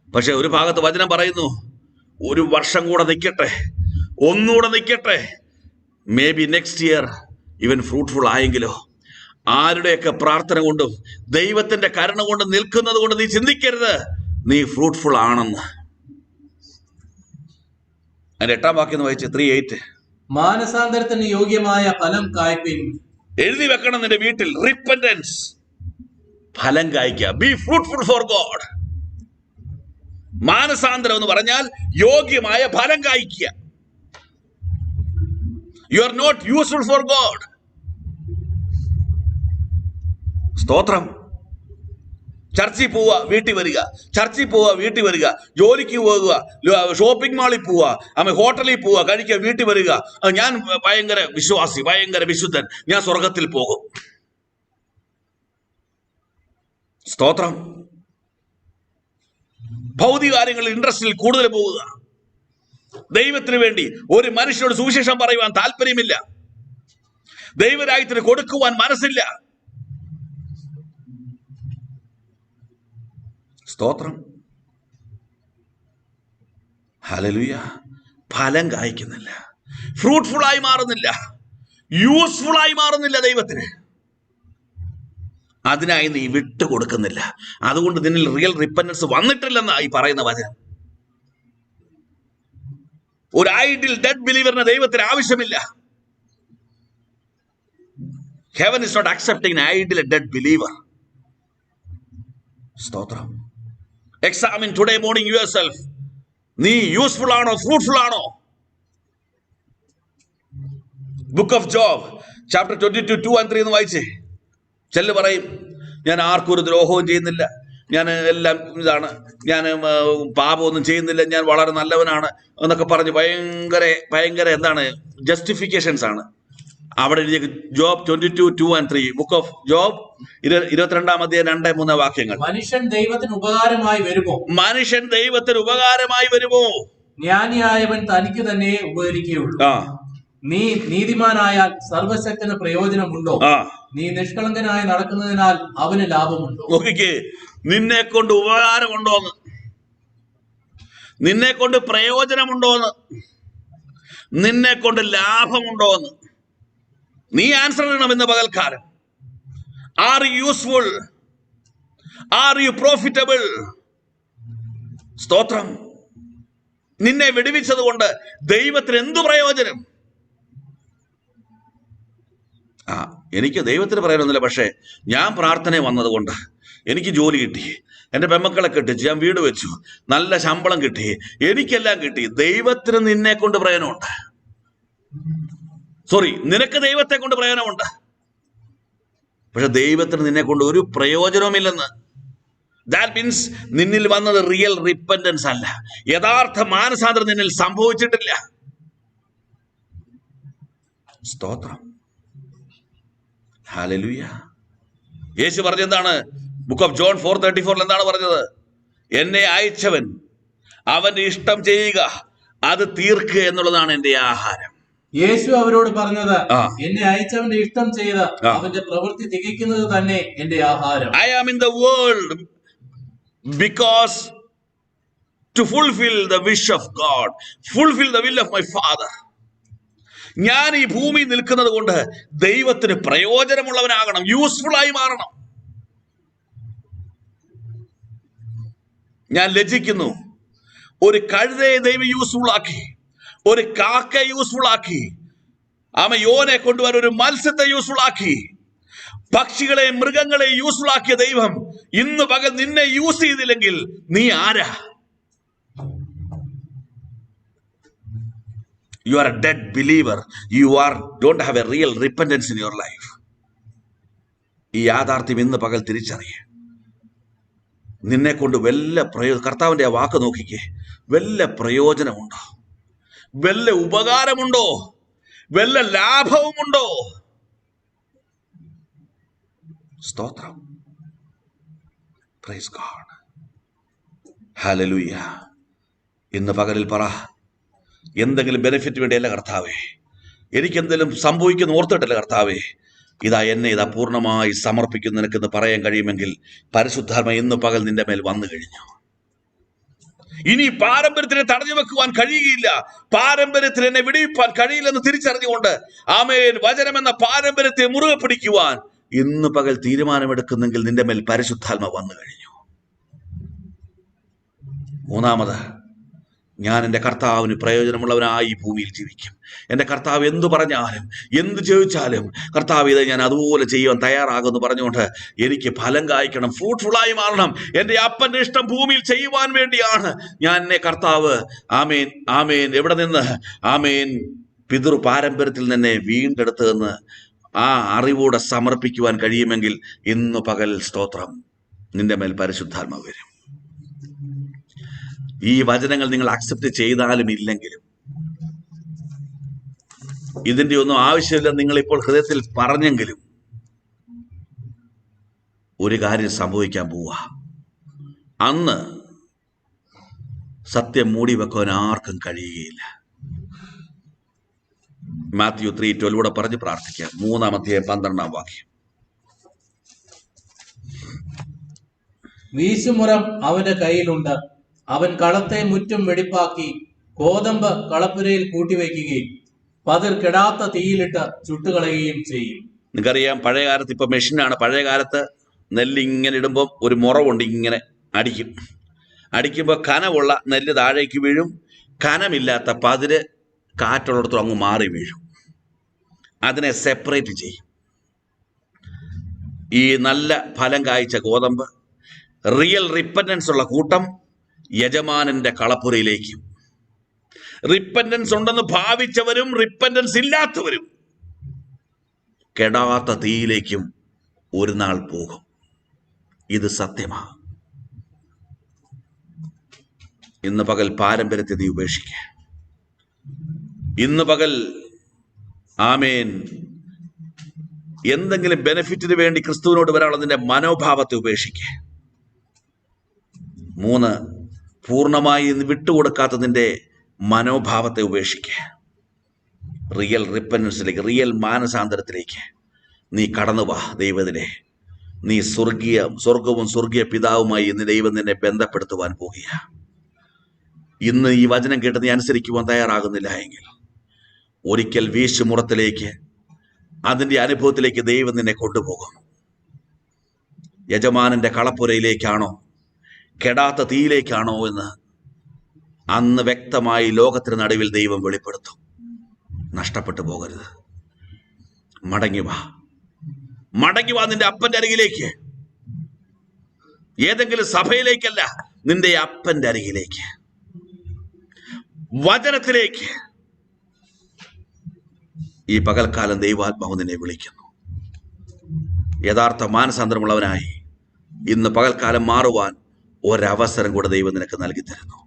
പക്ഷെ ഒരു ഭാഗത്ത് വചനം പറയുന്നു, ഒരു വർഷം കൂടെ നിൽക്കട്ടെ, ഒന്നുകൂടെ നിൽക്കട്ടെ, മേ ബി നെക്സ്റ്റ് ഇയർ ഇവൻ ഫ്രൂട്ട്ഫുൾ ആയെങ്കിലോ. ആരുടെയൊക്കെ പ്രാർത്ഥന കൊണ്ടും ദൈവത്തിന്റെ കരുണ കൊണ്ടും നിൽക്കുന്നത് കൊണ്ട് നീ ചിന്തിക്കരുത് നീ ഫ്രൂട്ട്ഫുൾ ആണെന്ന്. അതിന്റെ 8-ാം വാക്യം വായിച്ച് 3:8.
മാനസാന്തരത്തിന് യോഗ്യമായ ഫലം കായ്പിൻ.
എഴുതി വെക്കണം നിന്റെ വീട്ടിൽ. റിപ്പന്റൻസ്, ഫലം കായ്ക്കുക. Be fruitful for God. മാനസാന്തരം എന്ന് പറഞ്ഞാൽ യോഗ്യമായ ഫലം കായ്ക്കുക. You are not useful for God. സ്തോത്രം. ചർച്ചിൽ പോവുക, വീട്ടിൽ വരിക, ചർച്ചിൽ പോവുക, വീട്ടിൽ വരിക, ജോലിക്ക് പോകുക, ഷോപ്പിംഗ് മാളിൽ പോവുക, ഹോട്ടലിൽ പോവുക, കഴിക്കുക, വീട്ടിൽ വരിക. ഞാൻ ഭയങ്കര വിശ്വാസി, ഭയങ്കര വിശുദ്ധൻ, ഞാൻ സ്വർഗത്തിൽ പോകും. സ്തോത്രം. ഭൗതിക കാര്യങ്ങളിൽ ഇൻട്രസ്റ്റിൽ കൂടുതൽ പോവുക. ദൈവത്തിന് വേണ്ടി ഒരു മനുഷ്യനോട് സുവിശേഷം പറയുവാൻ താല്പര്യമില്ല. ദൈവരാജ്യത്തിന് കൊടുക്കുവാൻ മനസ്സില്ല. സ്തോത്രം. ഹല്ലേലൂയ. ഫലം കായ്ക്കുന്നില്ല, ഫ്രൂട്ട്ഫുൾ ആയി മാറുന്നില്ല, യൂസ്ഫുൾ ആയി മാറുന്നില്ല ദൈവത്തിന്. അതിനായി നീ വിട്ടുകൊടുക്കുന്നില്ല. അതുകൊണ്ട് നിന്നിൽ റിയൽ റിപ്പന്റൻസ് വന്നിട്ടില്ലെന്നായി പറയുന്ന വചനം. ഒരു ഐഡിയൽ ഡെഡ് ബിലീവറിന് ദൈവത്തിന് ആവശ്യമില്ല. Heaven is not accepting an ideal dead believer. സ്തോത്രം. Examine today morning yourself. നീ യൂസ്ഫുൾ ആണോ, ഫ്രൂട്ട്ഫുൾ ആണോ? Book of Job chapter 22, 2 and 3 എന്ന് വായിച്ചേ. ചെല്ല് പറയും, ഞാൻ ആർക്കും ഒരു ദ്രോഹവും ചെയ്യുന്നില്ല, ഞാൻ എല്ലാം ഇതാണ്, ഞാൻ പാപമൊന്നും ചെയ്യുന്നില്ല, ഞാൻ വളരെ നല്ലവനാണ് എന്നൊക്കെ പറഞ്ഞ് ഭയങ്കര എന്താണ് ജസ്റ്റിഫിക്കേഷൻസ് ആണ് അവിടെ എഴുതിയ. Job 22, 2 and 3. Book of job 22-ാം അധ്യായം 2-3 വാക്യങ്ങൾ.
മനുഷ്യൻ ദൈവത്തിന് ഉപകാരമായി വരുമോ?
മനുഷ്യൻ ദൈവത്തിന് ഉപകാരമായി വരുമോ?
ജ്ഞാനിയായവൻ തനിക്ക് തന്നെ ഉപകരിക്കുകയുള്ളൂ. നീ നീതിമാനായാൽ സർവശക്തന് പ്രയോജനമുണ്ടോ? നീ നിഷ്കളങ്കനായി നടക്കുന്നതിനാൽ അവന് ലാഭമുണ്ടോ?
നോക്കിക്കേ, നിന്നെ കൊണ്ട് ഉപകാരമുണ്ടോന്ന്, നിന്നെ കൊണ്ട് പ്രയോജനമുണ്ടോന്ന്, നിന്നെ കൊണ്ട് ലാഭമുണ്ടോന്ന് നീ ആൻസർ ചെയ്യണം ഇന്ന് പകൽക്കാലം. Are you useful? Are you profitable? സ്തോത്രം. നിന്നെ വിടുവിച്ചത് കൊണ്ട് ദൈവത്തിന് എന്തു പ്രയോജനം? എനിക്ക് ദൈവത്തിന് പറയാനൊന്നുമില്ല, പക്ഷേ ഞാൻ പ്രാർത്ഥന വന്നതുകൊണ്ട് എനിക്ക് ജോലി കിട്ടി, എൻ്റെ പെമ്മക്കളെ കെട്ടിച്ച്, ഞാൻ വീട് വെച്ചു, നല്ല ശമ്പളം കിട്ടി, എനിക്കെല്ലാം കിട്ടി. ദൈവത്തിന് നിന്നെ കൊണ്ട് പ്രയോജനമുണ്ട്. നിനക്ക് ദൈവത്തെ കൊണ്ട് പ്രയോജനമുണ്ട്, പക്ഷെ ദൈവത്തിന് നിന്നെ കൊണ്ട് ഒരു പ്രയോജനവുമില്ലെന്ന്. ദാറ്റ് മീൻസ് നിന്നിൽ വന്നത് റിയൽ റിപ്പന്റൻസ് അല്ല, യഥാർത്ഥ മാനസാന്തരം നിന്നിൽ സംഭവിച്ചിട്ടില്ല. സ്തോത്രം. ഹല്ലേലൂയ. യേശു പറഞ്ഞെന്താണ്? ബുക്ക് ഓഫ് ജോൺ 4:34 എന്താണ് പറഞ്ഞത്? എന്നെ അയച്ചവൻ അവന്റെ ഇഷ്ടം ചെയ്യുക, അത് തീർക്കുക എന്നുള്ളതാണ് എന്റെ ആഹാരം.
യേശു അവരോട് പറഞ്ഞത്, എന്നെ അയച്ചവന്റെ ഇഷ്ടം ചെയ്ത് അവന്റെ പ്രവൃത്തി തികയ്ക്കുന്നത് തന്നെ എന്റെ ആഹാരം.
I am in the world because to fulfill the wish of God, fulfill the will of my Father. ഞാൻ ഈ ഭൂമിയിൽ നിൽക്കുന്നത് കൊണ്ട് ദൈവത്തിന് പ്രയോജനമുള്ളവനാകണം, യൂസ്ഫുൾ ആയി മാറണം. ഞാൻ ലജ്ജിക്കുന്നു, ഒരു കഴുതയെ ദൈവം യൂസ്ഫുൾ ആക്കി, ഒരു കാക്കയെ യൂസ്ഫുൾ ആക്കി, യോനെ കൊണ്ടുവരാൻ ഒരു മത്സ്യത്തെ യൂസ്ഫുൾ ആക്കി, പക്ഷികളെ മൃഗങ്ങളെ യൂസ്ഫുൾ ആക്കിയ ദൈവം ഇന്ന് പകൽ നിന്നെ യൂസ് ചെയ്തില്ലെങ്കിൽ നീ ആരാ? You are a dead believer. You don't have a real repentance in your life. ഈ യാഥാർത്ഥ്യം ഇന്ന് പകൽ തിരിച്ചറിയേ. നിന്നെ കൊണ്ട് കർത്താവിന്റെ ആ വാക്ക് നോക്കിക്കേ, വല്ല പ്രയോജനമുണ്ടോ? വല്ല ഉപകാരമുണ്ടോ? വല്ല ലാഭവുമുണ്ടോ? സ്തോത്രം. Praise God. ഹല്ലേലൂയ. ഇന്ന് പകലിൽ പറ, എന്തെങ്കിലും ബെനിഫിറ്റ് വേണ്ടിയല്ല കർത്താവേ, എനിക്കെന്തെങ്കിലും സംഭവിക്കുന്ന ഓർത്തിട്ടല്ല കർത്താവേ, എന്നെ പൂർണ്ണമായി സമർപ്പിക്കുന്നു നിനക്കെന്ന് പറയാൻ കഴിയുമെങ്കിൽ പരിശുദ്ധാത്മ ഇന്ന് പകൽ നിന്റെ മേൽ വന്നു കഴിഞ്ഞു. ഇനി പാരമ്പര്യത്തിനെ തടഞ്ഞു വെക്കുവാൻ കഴിയുകയില്ല, പാരമ്പര്യത്തിൽ എന്നെ വിടുവിപ്പാൻ കഴിയില്ലെന്ന് തിരിച്ചറിഞ്ഞുകൊണ്ട് ആമേൻ വചനമെന്ന പാരമ്പര്യത്തെ മുറുകെ പിടിക്കുവാൻ ഇന്ന് പകൽ തീരുമാനമെടുക്കുന്നെങ്കിൽ നിന്റെ മേൽ പരിശുദ്ധാത്മ വന്നു കഴിഞ്ഞു. മൂന്നാമത്, ഞാൻ എൻ്റെ കർത്താവിന് പ്രയോജനമുള്ളവനായി ഈ ഭൂമിയിൽ ജീവിക്കും. എൻ്റെ കർത്താവ് എന്തു പറഞ്ഞാലും എന്ത് ചോദിച്ചാലും കർത്താവ് ഇത് ഞാൻ അതുപോലെ ചെയ്യുവാൻ തയ്യാറാകുമെന്ന് പറഞ്ഞുകൊണ്ട് എനിക്ക് ഫലം കായ്ക്കണം, ഫ്രൂട്ട്ഫുള്ളായി മാറണം. എൻ്റെ അപ്പൻ്റെ ഇഷ്ടം ഭൂമിയിൽ ചെയ്യുവാൻ വേണ്ടിയാണ് ഞാൻ എന്നെ കർത്താവ് ആമേൻ ആമേൻ എവിടെ നിന്ന് ആമേൻ പിതൃ പാരമ്പര്യത്തിൽ തന്നെ വീണ്ടെടുത്തതെന്ന് ആ അറിവോടെ സമർപ്പിക്കുവാൻ കഴിയുമെങ്കിൽ ഇന്ന് പകൽ സ്തോത്രം നിന്റെ മേൽ പരിശുദ്ധാത്മാവ് വരും. ഈ വചനങ്ങൾ നിങ്ങൾ അക്സെപ്റ്റ് ചെയ്താലും ഇല്ലെങ്കിലും ഇതിന്റെ ഒന്നും ആവശ്യമില്ല നിങ്ങളിപ്പോൾ ഹൃദയത്തിൽ പറഞ്ഞെങ്കിലും ഒരു കാര്യം സംഭവിക്കാൻ പോവുക. അന്ന് സത്യം മൂടി വെക്കാൻ ആർക്കും കഴിയുകയില്ല. മാത്യു 3:12 പറഞ്ഞ് പ്രാർത്ഥിക്കാം. 3:12
വീശുമുറം അവന്റെ കയ്യിലുണ്ട്. അവൻ കളത്തെ മുറ്റും വെടിപ്പാക്കി ഗോതമ്പ് കളപ്പുരയിൽ കൂട്ടിവെക്കുകയും പതിർ കെടാത്ത തീയിലിട്ട് ചുട്ടുകളയുകയും ചെയ്യും.
നിങ്ങൾക്കറിയാം, പഴയ കാലത്ത് ഇപ്പൊ മെഷീനാണ്. പഴയ കാലത്ത് നെല്ല് ഇങ്ങനെ ഇടുമ്പോൾ ഒരു മുറവുണ്ട്, ഇങ്ങനെ അടിക്കുമ്പോൾ കനമുള്ള നെല്ല് താഴേക്ക് വീഴും, കനമില്ലാത്ത പതിര് കാറ്റുള്ളിടത്തും അങ്ങ് മാറി വീഴും. അതിനെ സെപ്പറേറ്റ് ചെയ്യും. ഈ നല്ല ഫലം കായ്ച്ച ഗോതമ്പ്, റിയൽ റിപ്പൻറ്റൻസ് ഉള്ള കൂട്ടം യജമാനന്റെ കളപ്പുരയിലേക്കും, റിപ്പൻറ്റൻസ് ഉണ്ടെന്ന് ഭാവിച്ചവരും റിപ്പൻറ്റൻസ് ഇല്ലാത്തവരും കെടാത്ത തീയിലേക്കും ഒരു നാൾ പോകും. ഇത് സത്യമാണ്. ഇന്ന് പകൽ പാരമ്പര്യത്തെ നീ ഉപേക്ഷിക്കുക. ഇന്ന് പകൽ ആമേൻ എന്തെങ്കിലും ബെനിഫിറ്റിന് വേണ്ടി ക്രിസ്തുവിനോട് വരാനുള്ളതിന്റെ മനോഭാവത്തെ ഉപേക്ഷിക്കുക. 3, പൂർണ്ണമായി വിട്ടുകൊടുക്കാത്തതിന്റെ മനോഭാവത്തെ ഉപേക്ഷിക്കുക. റിയൽ റിപ്പൻറ്റൻസിലേക്ക്, റിയൽ മാനസാന്തരത്തിലേക്ക് നീ കടന്നു വാ. ദൈവത്തിനെ നീ സ്വർഗവും സ്വർഗീയ പിതാവുമായി ഇന്ന് ദൈവം നിന്നെ ബന്ധപ്പെടുത്തുവാൻ പോകുക. ഇന്ന് ഈ വചനം കേട്ട് നീ അനുസരിക്കുവാൻ തയ്യാറാകുന്നില്ല എങ്കിൽ ഒരിക്കൽ വീശുമുറത്തിലേക്ക്, അതിൻ്റെ അനുഭവത്തിലേക്ക് ദൈവം നിന്നെ കൊണ്ടുപോകും. യജമാനന്റെ കളപ്പുരയിലേക്കാണോ കെടാത്ത തീയിലേക്കാണോ എന്ന് അന്ന് വ്യക്തമായി ലോകത്തിന് നടുവിൽ ദൈവം വെളിപ്പെടുത്തും. നഷ്ടപ്പെട്ടു പോകരുത്. മടങ്ങി വാ നിന്റെ അപ്പന്റെ അരികിലേക്ക്. ഏതെങ്കിലും സഭയിലേക്കല്ല, നിന്റെ അപ്പന്റെ അരികിലേക്ക്, വചനത്തിലേക്ക്. ഈ പകൽക്കാലം ദൈവാത്മാവ് നിന്നെ വിളിക്കുന്നു. യഥാർത്ഥ മാനസാന്തരമുള്ളവനായി ഇന്ന് പകൽക്കാലം മാറുവാൻ ഒരവസരം കൂടെ ദൈവം നിനക്ക് നൽകി തരുന്നു.